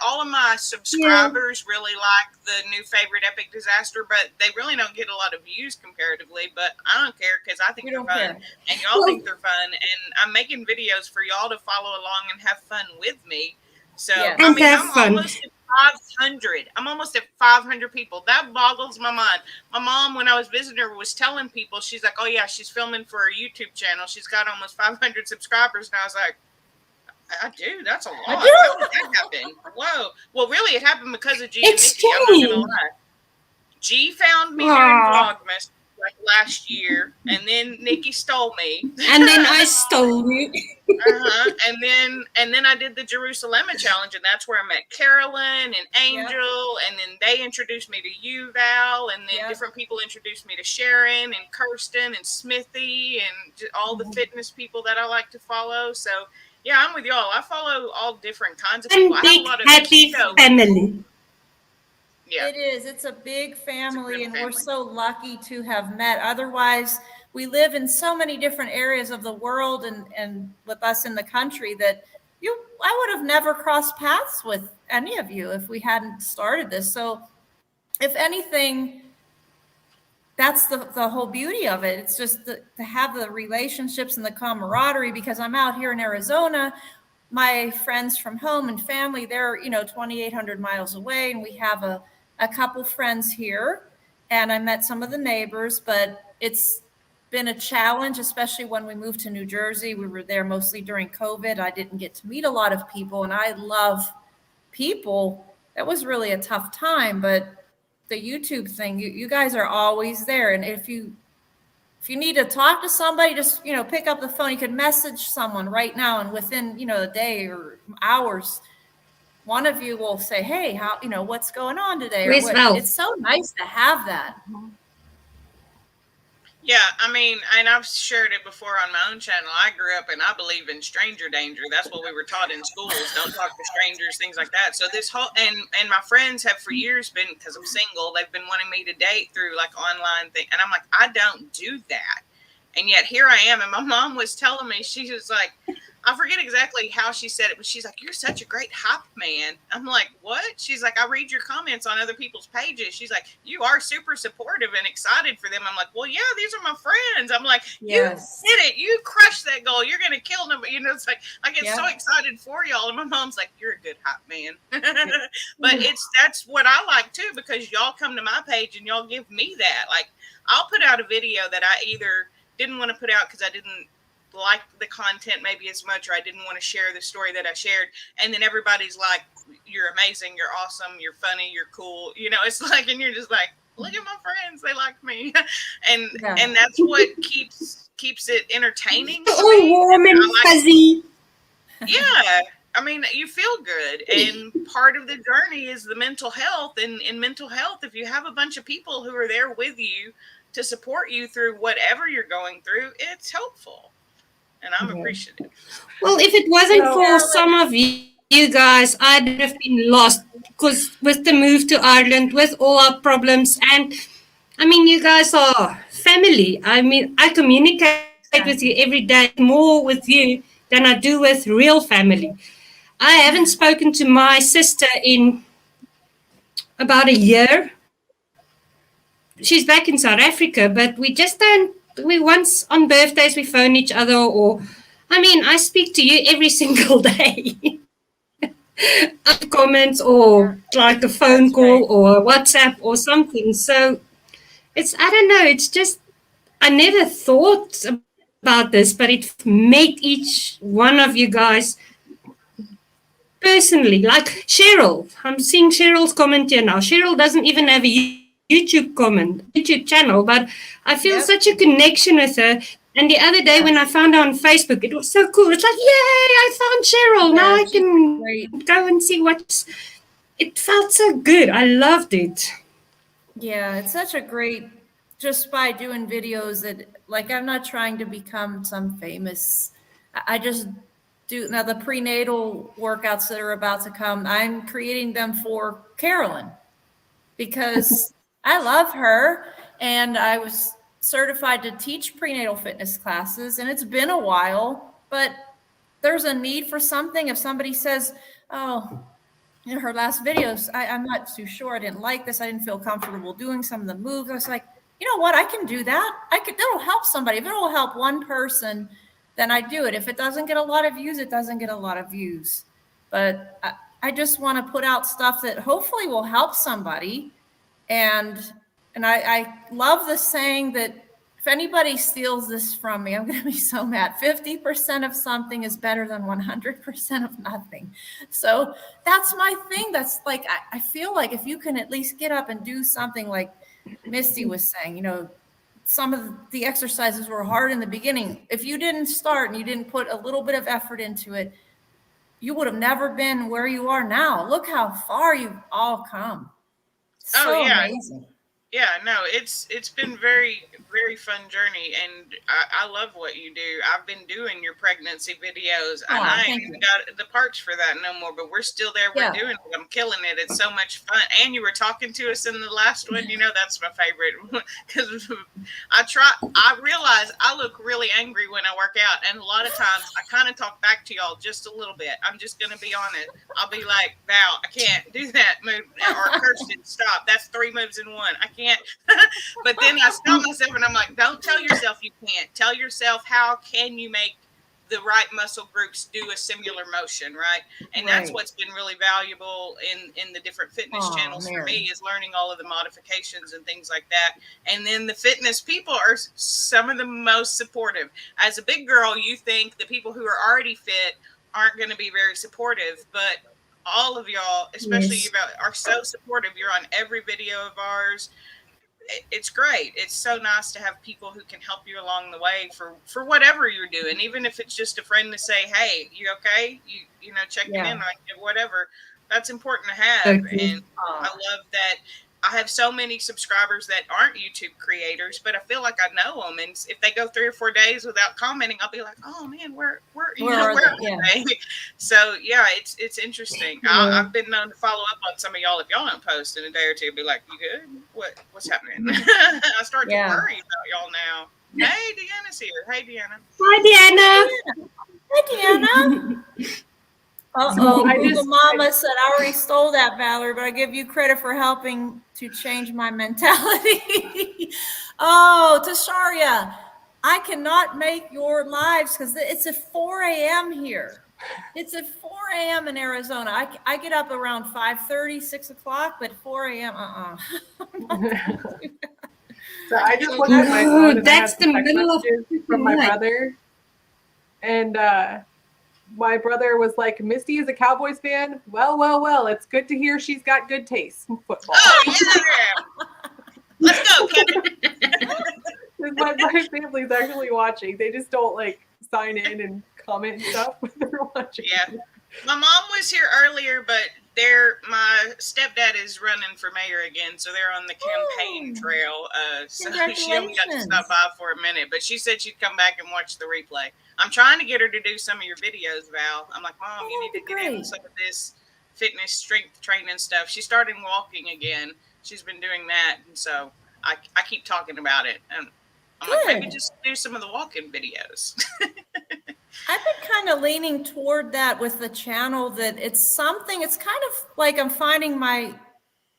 all of my subscribers really like the new favorite epic disaster, but they really don't get a lot of views comparatively, but I don't care because I think they're fun and y'all think they're fun, and I'm making videos for y'all to follow along and have fun with me. So I mean, I'm almost at 500. I'm almost at 500 people. That boggles my mind. My mom, when I was visiting her, was telling people, she's like, oh yeah, she's filming for her YouTube channel. She's got almost 500 subscribers. And I was like, I do. That's a lot. How did that happen? Whoa. Well, really, it happened because of G and Nikki. I'm not gonna lie. G found me here in Vlogmas like last year, and then Nikki stole me. And then I stole you. And then I did the Jerusalem challenge, and that's where I met Carolyn and Angel, and then they introduced me to you, Val, and then different people introduced me to Sharon and Kirsten and Smithy and all the fitness people that I like to follow. So yeah, I'm with y'all. I follow all different kinds of people. I have a lot of happy family. Yeah. It is. It's a big family, and we're so lucky to have met. Otherwise, we live in so many different areas of the world and with us in the country that I would have never crossed paths with any of you if we hadn't started this. So if anything, that's the whole beauty of it. It's just to have the relationships and the camaraderie, because I'm out here in Arizona. My friends from home and family, they're, 2,800 miles away, and we have a couple friends here, and I met some of the neighbors, but it's been a challenge, especially when we moved to New Jersey. We were there mostly during COVID. I didn't get to meet a lot of people, and I love people. That was really a tough time, but the YouTube thing, you guys are always there. And if you need to talk to somebody, just, pick up the phone. You could message someone right now, and within, a day or hours, one of you will say, hey, how, what's going on today? Where's Val? It's so nice to have that. Yeah, I mean, and I've shared it before on my own channel. I grew up and I believe in stranger danger. That's what we were taught in schools. Don't talk to strangers, things like that. So this whole, and my friends have for years been, because I'm single, they've been wanting me to date through like online thing. And I'm like, I don't do that. And yet here I am. And my mom was telling me, she was like, I forget exactly how she said it, but she's like, you're such a great hype man. I'm like, what? She's like, I read your comments on other people's pages. She's like, you are super supportive and excited for them. I'm like, well, yeah, these are my friends. I'm like, Yes. You did it. You crushed that goal. You're going to kill them. It's like, I get so excited for y'all. And my mom's like, you're a good hype man. But that's what I like too, because y'all come to my page and y'all give me that. Like, I'll put out a video that I either didn't want to put out because I didn't like the content maybe as much, or I didn't want to share the story that I shared, and then everybody's like, you're amazing, you're awesome, you're funny, you're cool, it's like, and you're just like, look at my friends, they like me. And that's what keeps it entertaining. Oh, warm and fuzzy. Yeah, I mean, you feel good, and part of the journey is the mental health. And in mental health, if you have a bunch of people who are there with you to support you through whatever you're going through, it's helpful. And I'm appreciative. Well, if it wasn't for some of you guys, I'd have been lost, because with the move to Ireland, with all our problems, and I mean, you guys are family. I mean, I communicate with you every day, more with you than I do with real family. I haven't spoken to my sister in about a year. She's back in South Africa, but we just don't. We once on birthdays we phone each other, or I mean, I speak to you every single day. Comments, or like a phone call, or a WhatsApp or something. So it's, I don't know, it's just, I never thought about this, but it made each one of you guys personally, like Cheryl. I'm seeing Cheryl's comment here now. Cheryl doesn't even have a YouTube channel, but I feel such a connection with her. And the other day when I found her on Facebook, it was so cool. It's like, yay, I found Cheryl. Now I can go and see it felt so good. I loved it. Yeah, it's such a great, just by doing videos that, like, I'm not trying to become some famous, I just do, now the prenatal workouts that are about to come, I'm creating them for Carolyn, because I love her, and I was certified to teach prenatal fitness classes, and it's been a while, but there's a need for something. If somebody says, oh, her last videos, I'm not too sure, I didn't like this, I didn't feel comfortable doing some of the moves, I was like, you know what, I can do that. That'll help somebody. If it'll help one person, then I do it. If it doesn't get a lot of views, it doesn't get a lot of views. But I just want to put out stuff that hopefully will help somebody. And I love the saying that if anybody steals this from me, I'm going to be so mad. 50% of something is better than 100% of nothing. So that's my thing. That's like, I feel like if you can at least get up and do something, like Misty was saying, some of the exercises were hard in the beginning. If you didn't start and you didn't put a little bit of effort into it, you would have never been where you are now. Look how far you've all come. So amazing. Yeah, no, it's been very fun journey, and I love what you do. I've been doing your pregnancy videos, and Oh, I ain't thank even you. got the parts for that no more. But we're still there. We're Yeah. doing it. I'm killing it. It's so much fun. And you were talking to us in the last one. You know that's my favorite because I realize I look really angry when I work out, and a lot of times I kind of talk back to y'all just a little bit. I'm just gonna be honest. I'll be like, Val, I can't do that move, or Kirsten, stop. That's 3 moves in one. I can't. But then I stop myself and I'm like, don't tell yourself you can't. Tell yourself how can you make the right muscle groups do a similar motion, right? And that's Right. what's been really valuable in the different fitness Oh, channels for Mary. me is learning all of the modifications and things like that. And then the fitness people are some of the most supportive. As a big girl, you think the people who are already fit aren't going to be very supportive, but all of y'all, especially Yes. you, are so supportive. You're on every video of ours. It's great. It's so nice to have people who can help you along the way for whatever you're doing, even if it's just a friend to say, "Hey, you okay? You know, checking Yeah. in on you, whatever." That's important to have, So and true. I love that. I have so many subscribers that aren't YouTube creators, but I feel like I know them, and if they go 3 or 4 days without commenting, I'll be like, "Oh man, where you Where know are where they? are Yeah. they?" So yeah, it's interesting. Yeah. I've been known to follow up on some of y'all if y'all don't post in a day or two. Be like, "You good? What's happening?" I start to Yeah. worry about y'all now. Hey, Deanna's here. Hey, Deanna. Hi, Deanna. Hi, Deanna. So I Google just Mama said, I already stole that, Valerie, but I give you credit for helping to change my mentality. Oh, Tasharia, I cannot make your lives because it's at 4 a.m. here. It's at 4 a.m. in Arizona. I get up around 5:30, 6 o'clock, but 4 a.m., so I just So looked at my phone and I That's had the some text middle of messages from my night. brother, and my brother was like, "Misty is a Cowboys fan. Well. It's good to hear she's got good taste in football." Oh yeah. Let's go, Kevin. My family's actually watching. They just don't like sign in and comment and stuff, but they're watching. Yeah. My mom was here earlier, but my stepdad is running for mayor again, so they're on the campaign Oh, trail. So she only got to stop congratulations. by for a minute, but she said she'd come back and watch the replay. I'm trying to get her to do some of your videos, Val. I'm like, Mom, Oh, you need that'd to be get in great. some of this fitness strength training stuff. She started walking again. She's been doing that, and so I keep talking about it, and I'm like, maybe Good. just do some of the walking videos. I've been kind of leaning toward that with the channel, that it's something, it's kind of like I'm finding my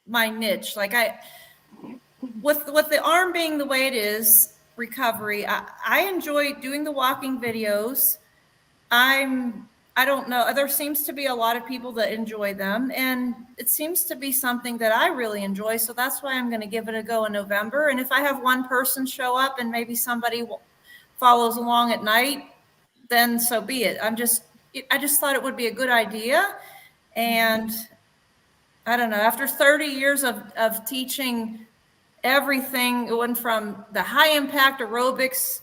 niche. Like with the arm being the way it is, recovery, I enjoy doing the walking videos. I don't know, there seems to be a lot of people that enjoy them, and it seems to be something that I really enjoy. So that's why I'm going to give it a go in November. And if I have one person show up and maybe somebody follows along at night, then so be it. I just thought it would be a good idea. And I don't know, after 30 years of teaching everything, it went from the high impact aerobics,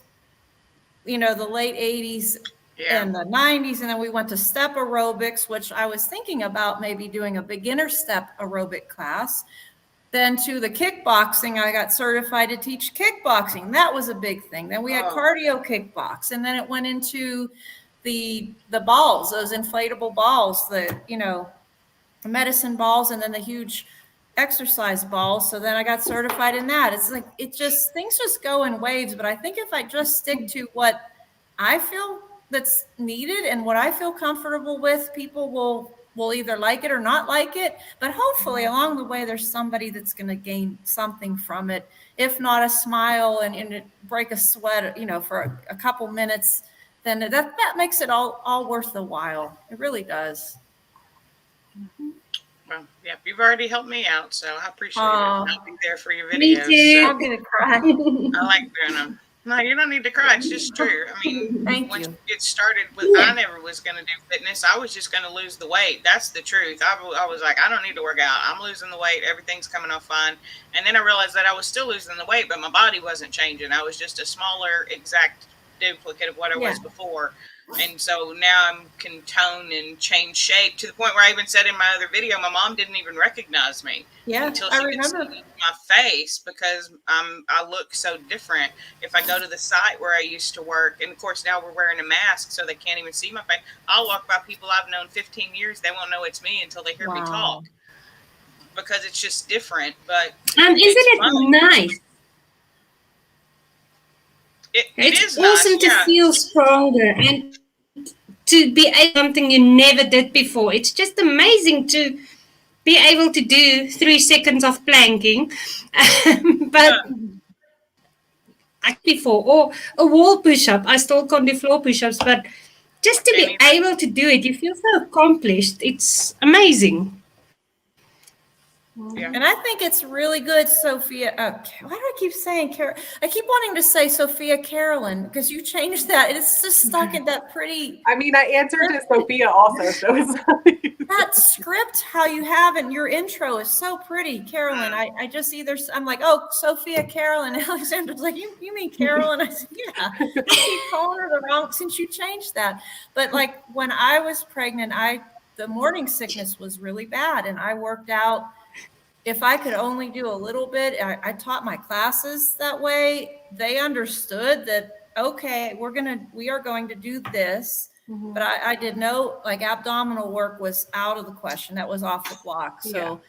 the late 80s Yeah. and the 90s, and then we went to step aerobics, which I was thinking about maybe doing a beginner step aerobic class. Then to the kickboxing, I got certified to teach kickboxing. That was a big thing. Then we had cardio kickbox, and then it went into the balls, those inflatable balls, the medicine balls, and then the huge exercise balls. So then I got certified in that. It's like things just go in waves. But I think if I just stick to what I feel that's needed and what I feel comfortable with, people will either like it or not like it. But hopefully along the way, there's somebody that's going to gain something from it, if not a smile and break a sweat, for a couple minutes. Then that makes it all worth the while. It really does. Well, yeah, you've already helped me out, so I appreciate it. Aw. I'll be there for your Me videos. too. I'm gonna cry. I like doing them. No, you don't need to cry. It's just true. I mean, Thank once you. you get started with, Yeah. I never was going to do fitness. I was just going to lose the weight. That's the truth. I was like, I don't need to work out. I'm losing the weight. Everything's coming off fine. And then I realized that I was still losing the weight, but my body wasn't changing. I was just a smaller, exact duplicate of what I was before. And so now I can tone and change shape to the point where I even said in my other video, my mom didn't even recognize me until she could see my face, because I look so different. If I go to the site where I used to work, and of course now we're wearing a mask so they can't even see my face, I'll walk by people I've known 15 years. They won't know it's me until they hear me talk, because it's just different. But isn't it fun. nice? It's awesome to feel stronger and to be able to do something you never did before. It's just amazing to be able to do 3 seconds of planking, but before, or a wall push-up. I still can't do floor push-ups, but just to be able to do it, you feel so accomplished. It's amazing. Yeah. And I think it's really good, Sophia. Why do I keep saying I keep wanting to say Sophia Carolyn, because you changed that. It's just stuck in that pretty. I mean, I answered to Sophia also, so it's that script how you have in your intro is so pretty, Carolyn. I just I'm like, oh, Sophia Carolyn. Alexander's like, you mean Carolyn? I said, yeah. I keep calling her the wrong since you changed that. But like when I was pregnant, the morning sickness was really bad, and I worked out. If I could only do a little bit, I taught my classes that way. They understood that, okay, we are going to do this, but I did like abdominal work was out of the question. That was off the block. So,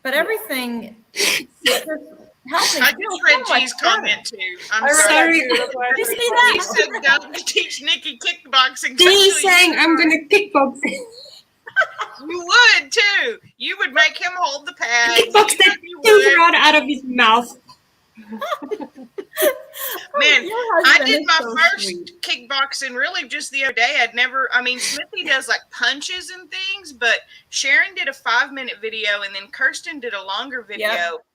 but everything helped me. I just read G's comment too. I'm sorry. You see that? You said don't teach Nikki kickboxing. He's saying I'm going to kickbox. You would too. You would make him hold the pad. Kickbox that tooth rod out of his mouth. Man, I did my first kickboxing really just the other day. Smithy does like punches and things, but Sharon did a 5-minute video and then Kirsten did a longer video. Yep.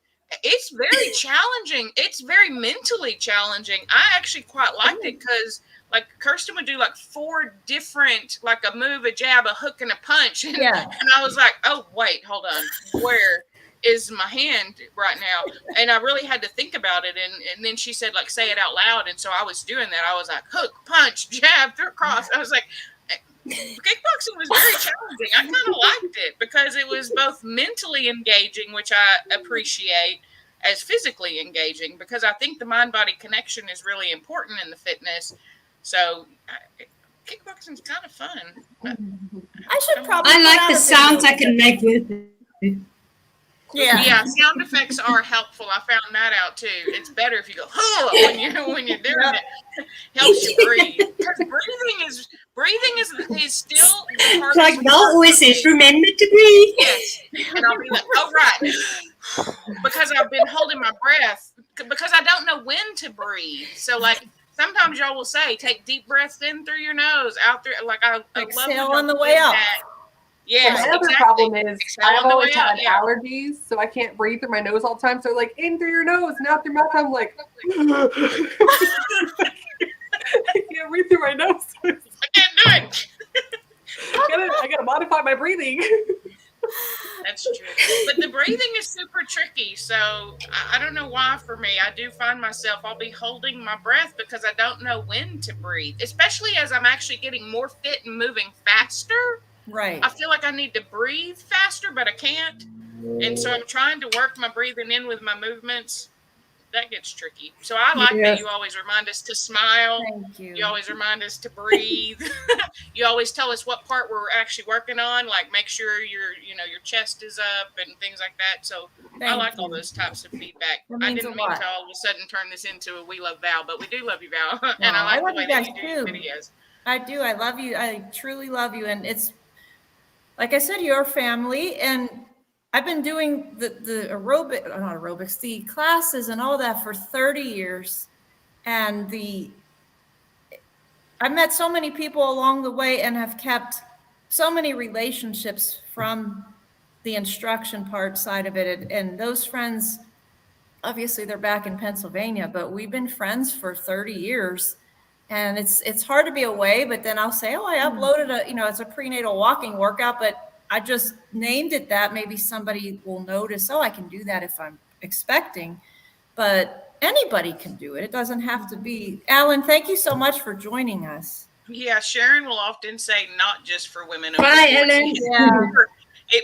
It's very challenging. It's very mentally challenging. I actually quite liked it because like Kirsten would do like 4 different, like a move, a jab, a hook, and a punch. And, and I was like, oh, wait, hold on. Where is my hand right now? And I really had to think about it. And then she said, like, say it out loud. And so I was doing that. I was like, hook, punch, jab, through cross. I was like, kickboxing was very challenging. I kind of liked it because it was both mentally engaging, which I appreciate, as physically engaging, because I think the mind-body connection is really important in the fitness. So kickboxing is kind of fun. I should probably. I like the sounds I can make with it. Yeah, sound effects are helpful. I found that out too. It's better if you go when you're doing it. Helps you breathe. Because breathing is still the hardest. Like Mel always says, remember to breathe. Yes, and I'll be like, oh right, because I've been holding my breath because I don't know when to breathe. So like. Sometimes y'all will say, take deep breaths in through your nose, out through, like I exhale on the way out. Yes, my other problem is I've always had allergies, so I can't breathe through my nose all the time. So like in through your nose and out through my mouth, I'm like, I can't breathe through my nose. I can't do it. I gotta modify my breathing. That's true. But the breathing is super tricky. So I don't know why for me. I do find myself, I'll be holding my breath because I don't know when to breathe, especially as I'm actually getting more fit and moving faster. Right. I feel like I need to breathe faster, but I can't. And so I'm trying to work my breathing in with my movements. That gets tricky. So I like that you always remind us to smile. Thank you. You always remind us to breathe. You always tell us what part we're actually working on, like make sure your chest is up and things like that. So I like all those types of feedback. I didn't mean to all of a sudden turn this into a we love Val, but we do love you, Val. And I like the way that you do your videos. I do. I love you. I truly love you. And it's, like I said, your family. And I've been doing the the classes and all that for 30 years. And I met so many people along the way and have kept so many relationships from the instruction part side of it. And those friends, obviously they're back in Pennsylvania, but we've been friends for 30 years. And it's hard to be away, but then I'll say, I uploaded it's a prenatal walking workout, but I just named it that. Maybe somebody will notice, I can do that if I'm expecting, but anybody can do it. It doesn't have to be. Alan, thank you so much for joining us. Yeah, Sharon will often say not just for women. Bye, Ellen. Yeah.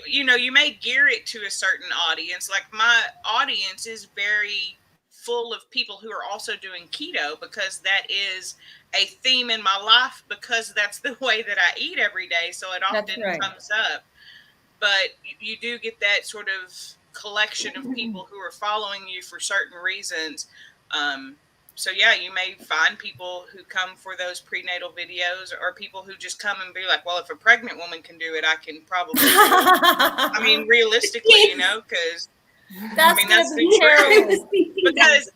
You may gear it to a certain audience. Like my audience is very full of people who are also doing keto because that is a theme in my life because that's the way that I eat every day. So it That's often right. comes up. But you do get that sort of collection of people who are following you for certain reasons. So yeah, you may find people who come for those prenatal videos or people who just come and be like, well, if a pregnant woman can do it, I can probably do it. I mean, realistically, because That's that's gonna the be truth. Carolyn. Because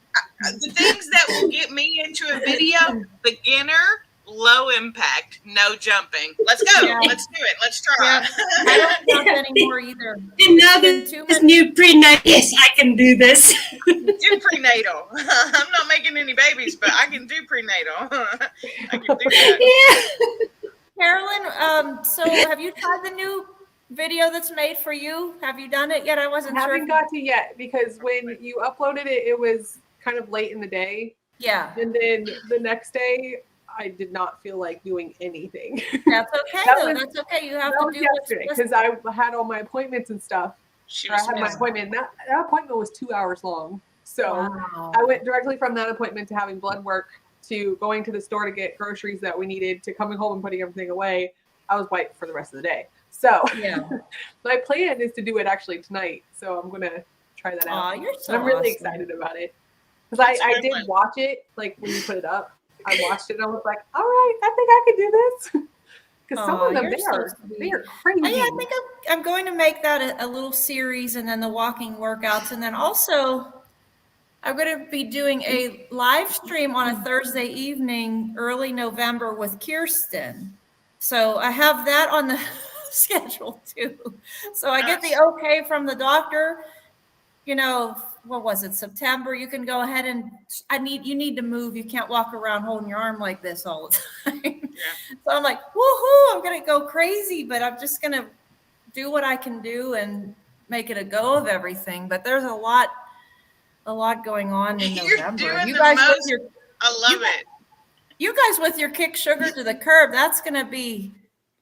the things that will get me into a video, beginner, low impact, no jumping. Let's go. Yeah. Let's do it. Let's try. Yeah. I don't jump anymore either. And now Been too this many- new prenatal. Yes, I can do this. Do prenatal. I'm not making any babies, but I can do prenatal. I can do that. Yeah. Carolyn, so have you tried the new video that's made for you? Have you done it yet? I wasn't I sure. haven't got to yet because when you uploaded it, it was kind of late in the day. Yeah, And then the next day, I did not feel like doing anything. that's okay That though. was- That's okay. You have That to was do what's yesterday best. because I had all my appointments and stuff. She I was had my missing. appointment. That appointment was 2 hours long. So Wow. I went directly from that appointment to having blood work to going to the store to get groceries that we needed to coming home and putting everything away. I was wiped for the rest of the day. So Yeah. my plan is to do it actually tonight. So I'm gonna try that out. Aw, you're so And I'm really awesome. excited about it because It's a I good did one. watch it like when you put it up. I watched it and I was like, all right, I think I could do this. Because some Aw, of them you're so they are sweet. crazy. Oh, yeah, I think I'm going to make that a little series and then the walking workouts. And then also, I'm going to be doing a live stream on a Thursday evening, early November with Kirsten. So I have that on the schedule too. So I get the okay from the doctor, what was it, September? You can go ahead and you need to move. You can't walk around holding your arm like this all the time. Yeah. So I'm like, woohoo, I'm going to go crazy, but I'm just going to do what I can do and make it a go of everything. But there's a lot going on in You're November. doing You the guys most. with your I love it. you guys with your kick sugar to the curb, that's going to be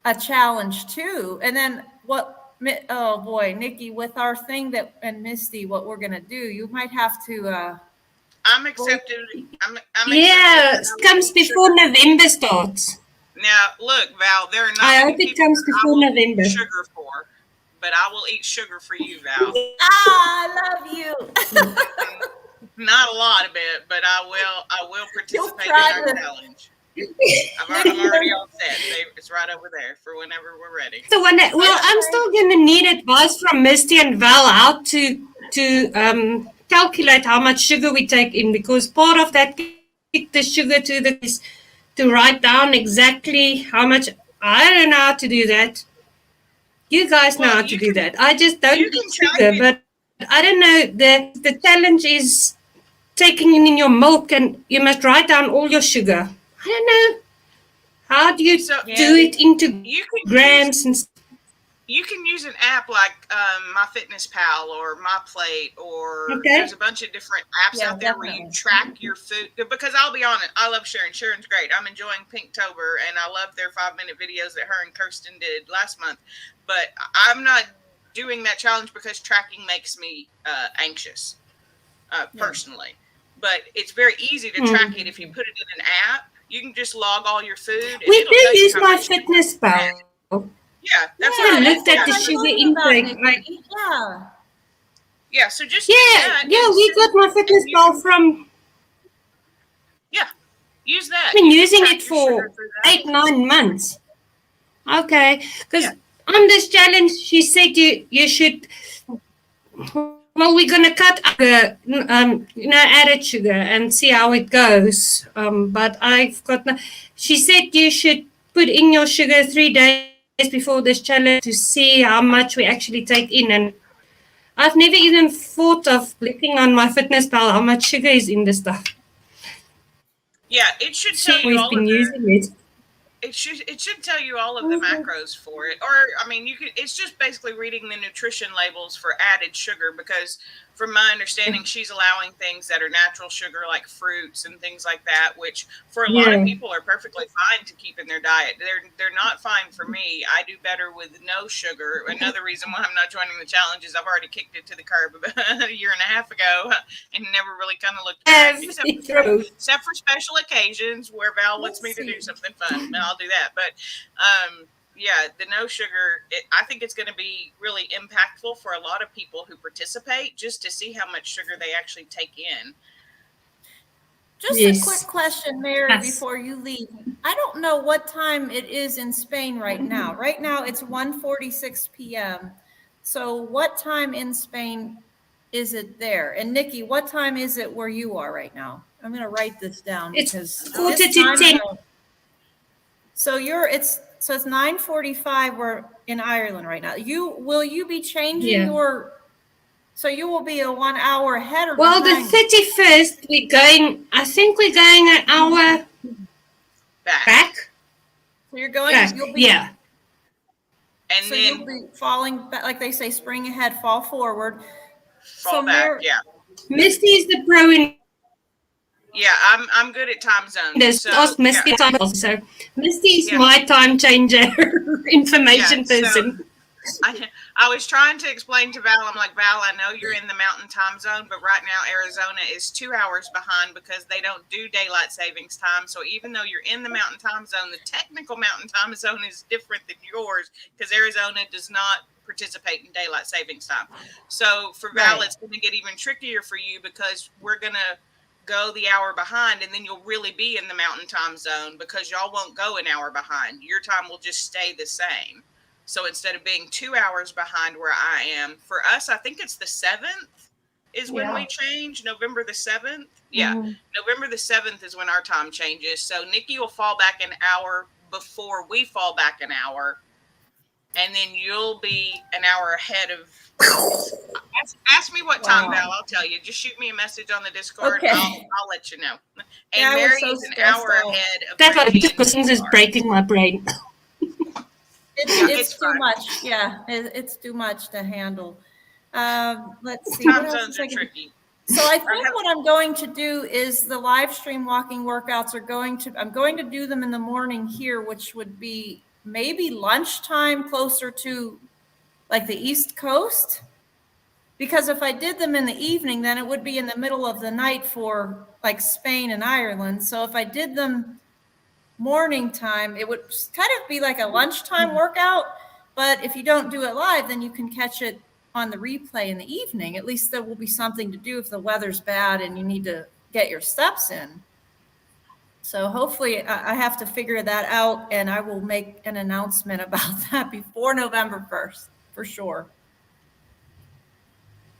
a challenge too. And then oh boy, Nikki, with our thing and Misty, what we're going to do, you might have to, I'm accepted. I'm Yeah, accepted. it comes before November starts. Now, look, Val, there are not I many hope it people comes that I before will November. eat sugar for, but I will eat sugar for you, Val. I love you. Not a lot of it, but I will participate in try our to- challenge. I'm already all set. It's right over there for whenever we're ready. So I'm still going to need advice from Misty and Val how to calculate how much sugar we take in, because part of that kick the sugar is to write down exactly how much. I don't know how to do that. You guys know how to do that. I just don't you eat can sugar, but I don't know. The challenge is taking it in your milk, and you must write down all your sugar. I don't know. How do you do it into You can grams and stuff? You can use an app like MyFitnessPal or MyPlate, or Okay. there's a bunch of different apps Yeah, out there where you definitely. track your food. Because I'll be honest, I love Sharon. Sharon's great. I'm enjoying Pinktober, and I love their 5-minute videos that her and Kirsten did last month. But I'm not doing that challenge because tracking makes me anxious, personally. But it's very easy to track it if you put it in an app. You can just log all your food. And We it'll do tell you use how my much you fitness pal. Yeah, that's I what looked at the I sugar told you about intake. Nikki. Yeah. Yeah, so just use Yeah, that yeah, and we got my fitness pal from. use that. I've been You can using track it your sugar for through that. 8-9 months. Okay, because on this challenge, she said you should. Well, we're gonna cut the added sugar and see how it goes. But I've got. She said you should put in your sugar 3 days before this challenge to see how much we actually take in, and I've never even thought of looking on my fitness pal how much sugar is in the stuff. Yeah, it should tell you We've all been of using it. it should tell you all of the macros for it. Or I mean, it's just basically reading the nutrition labels for added sugar, because from my understanding, she's allowing things that are natural sugar, like fruits and things like that, which for a lot of people are perfectly fine to keep in their diet. They're not fine for me. I do better with no sugar. Another reason why I'm not joining the challenge is I've already kicked it to the curb about a year and a half ago and never really kind of looked back, except for special occasions where Val wants me to do something fun, and I'll do that. But yeah, the no sugar, I think it's going to be really impactful for a lot of people who participate, just to see how much sugar they actually take in. Just a quick question, Mary, before you leave. I don't know what time it is in Spain right now. Right now it's 1:46 p.m. So what time in Spain is it there? And Nikki, what time is it where you are right now? I'm going to write this down because it's 9:40. So it's 9:45. We're in Ireland right now. Will you be changing your? So you will be a 1 hour ahead or well, behind? the 31st we're going. I think we're going an hour back. So you're going. You'll be, and so then you'll be falling back, like they say, spring ahead, fall forward. Fall back. Misty is the pro in. Yeah, I'm good at time zones. There's Misty time also. Misty's my time changer information person. So, I was trying to explain to Val, I'm like, Val, I know you're in the mountain time zone, but right now Arizona is 2 hours behind because they don't do daylight savings time. So even though you're in the mountain time zone, the technical mountain time zone is different than yours because Arizona does not participate in daylight savings time. So for Val, it's going to get even trickier for you because we're going to go the hour behind, and then you'll really be in the mountain time zone because y'all won't go an hour behind. Your time will just stay the same. So instead of being 2 hours behind where I am, for us, I think it's the 7th is when we change, November the 7th. Yeah, November the 7th is when our time changes. So Nikki will fall back an hour before we fall back an hour, and then you'll be an hour ahead of. Ask me what time, Val. I'll tell you. Just shoot me a message on the Discord. Okay. I'll let you know. And Mary is an hour ahead of. That's what questions is breaking my brain. It's too much. Yeah, it's too much to handle. Let's see. Time zones are tricky. So I think what I'm going to do is the live stream walking workouts I'm going to do them in the morning here, which would be maybe lunchtime closer to like the East Coast. Because if I did them in the evening, then it would be in the middle of the night for like Spain and Ireland. So if I did them morning time, it would kind of be like a lunchtime workout. But if you don't do it live, then you can catch it on the replay in the evening. At least there will be something to do if the weather's bad and you need to get your steps in. So hopefully I have to figure that out, and I will make an announcement about that before November 1st for sure.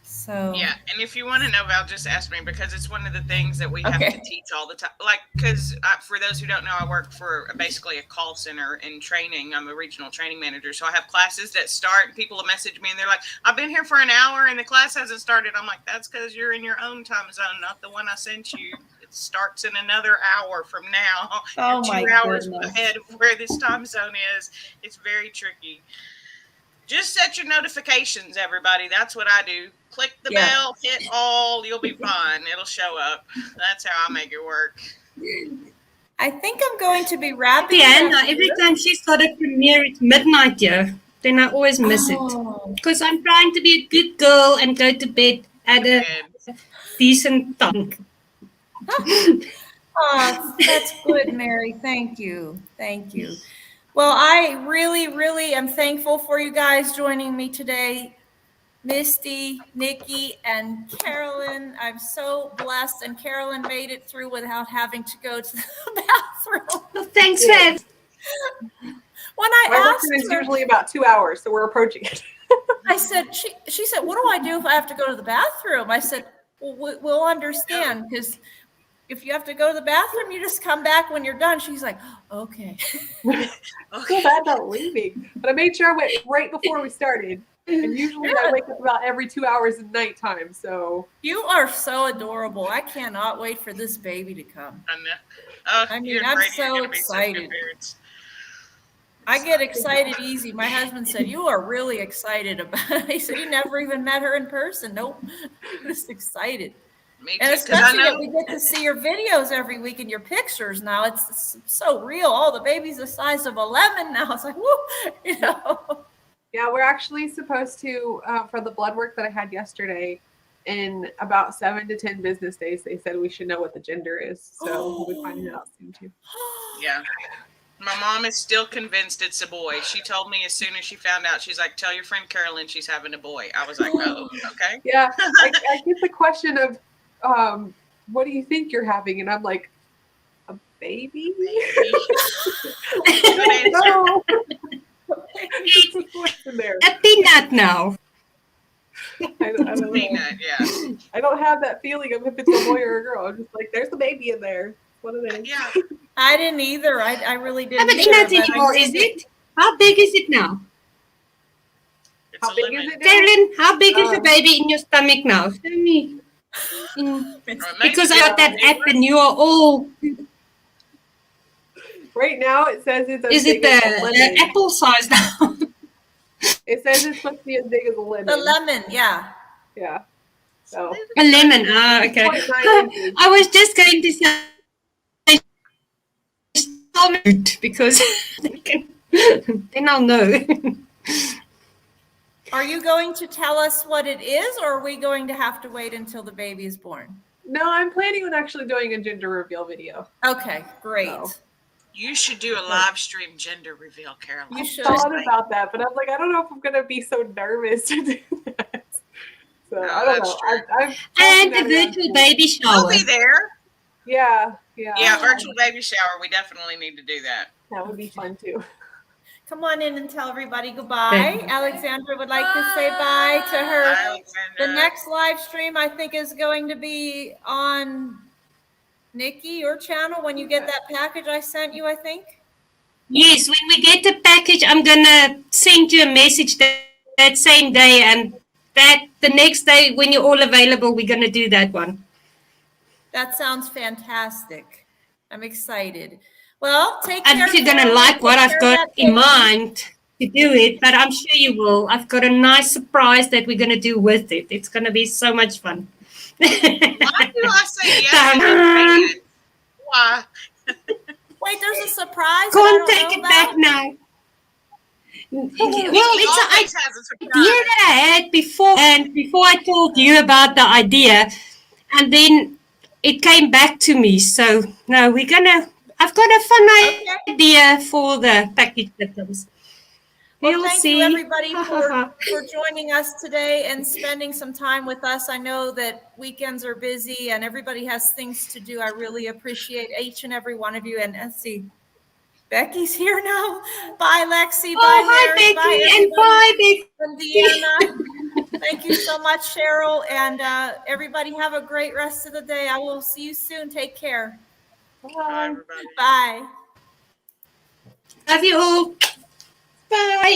So yeah, and if you want to know, Val, just ask me because it's one of the things that we have to teach all the time. Like, because for those who don't know, I work for basically a call center in training. I'm a regional training manager, so I have classes that start. People will message me and they're like, "I've been here for an hour and the class hasn't started." I'm like, "That's because you're in your own time zone, not the one I sent you. It starts in another hour from now. Oh you're 2 hours ahead of where this time zone is. It's very tricky." Just set your notifications, everybody. That's what I do. Click the bell, hit all, you'll be fine. It'll show up. That's how I make it work. I think I'm going to be wrapping up. Every time she's got a premiere, it's midnight here. Then I always miss it. Because I'm trying to be a good girl and go to bed at a decent time. Oh, that's good, Mary. Thank you. Thank you. Well, I really, really am thankful for you guys joining me today. Misty, Nikki, and Carolyn. I'm so blessed. And Carolyn made it through without having to go to the bathroom. Well, thanks, Fred. When I asked her, it's her, usually about 2 hours, so we're approaching it. I said, she said, "What do I do if I have to go to the bathroom?" I said, "Well, we'll understand because if you have to go to the bathroom, you just come back when you're done." She's like, "Okay." I feel bad about leaving, but I made sure I went right before we started. And usually I wake up about every 2 hours at nighttime. So you are so adorable. I cannot wait for this baby to come. I know. I mean, I'm so excited. I get excited easy. My husband said, "You are really excited about it." He said, "You never even met her in person." Nope. I'm just excited. Me And too, because I especially that know. we get to see your videos every week and your pictures now. It's so real. Oh, the baby's the size of a lemon now. It's like, whoo, you know. Yeah, we're actually supposed to, for the blood work that I had yesterday, in about 7 to 10 business days, they said we should know what the gender is. So we'll be finding that out soon too. Yeah. My mom is still convinced it's a boy. She told me as soon as she found out, she's like, "Tell your friend Carolyn she's having a boy." I was like, "Oh, okay." Yeah, I get the question of, what do you think you're having? And I'm like, a baby? Good answer. No. There's a question there. A peanut now. I don't know. Peanut, yeah. I don't have that feeling of if it's a boy or a girl. I'm just like, there's the baby in there. What it is. Yeah. I didn't either. I really didn't. Haven't either, not but I anymore, knew is that- it? How big is it now? It's How a big lemon. is it now? Carolyn, how big is the baby in your stomach now? Show me. Or maybe Because I got that it app and you are all. Right now, it says it's as Is big it as a the lemon. apple size now? It says it's supposed to be as big as a lemon. The lemon, yeah. Yeah. So. A lemon. Ah, okay. 0.9 inches. I was just going to say stomach because then I'll know. Are you going to tell us what it is, or are we going to have to wait until the baby is born? No, I'm planning on actually doing a gender reveal video. Okay, great. No. You should do a live stream gender reveal, Carolyn. You I should. thought about that, but I'm like, I don't know if I'm gonna be so nervous to do that. So No, I don't that's know. true. I'm And talking a that around. virtual baby I'll shower. be there. Yeah. Yeah, virtual baby shower. We definitely need to do that. That would be fun too. Come on in and tell everybody goodbye. Alexandra would like to say bye to her. Bye, Alexandra. The next live stream, I think, is going to be on Nikki, your channel, when you get that package I sent you, I think. Yes, when we get the package, I'm gonna send you a message that same day, and that the next day when you're all available, we're gonna do that one. That sounds fantastic. I'm excited. Well, take I care. think you're gonna like what I've got in mind to do it, but I'm sure you will. I've got a nice surprise that we're gonna do with it. It's gonna be so much fun. Why do I say yes? And say it? Why? Wait, there's a surprise. and I Can't don't take know it about? back now. Well, He it's an always has a surprise. idea that I had before, and before I told you about the idea, and then it came back to me. So no, I've got a fun idea for the package that comes. Well, We'll thank see. you, everybody, for joining us today and spending some time with us. I know that weekends are busy and everybody has things to do. I really appreciate each and every one of you. And let's see, Becky's here now. Bye, Lexi. Oh, Bye, hi, Mary. Becky, Bye, and bye, Becky. and Deanna. Thank you so much, Cheryl. And everybody have a great rest of the day. I will see you soon. Take care. Bye, everybody. Bye. Love you all. Bye.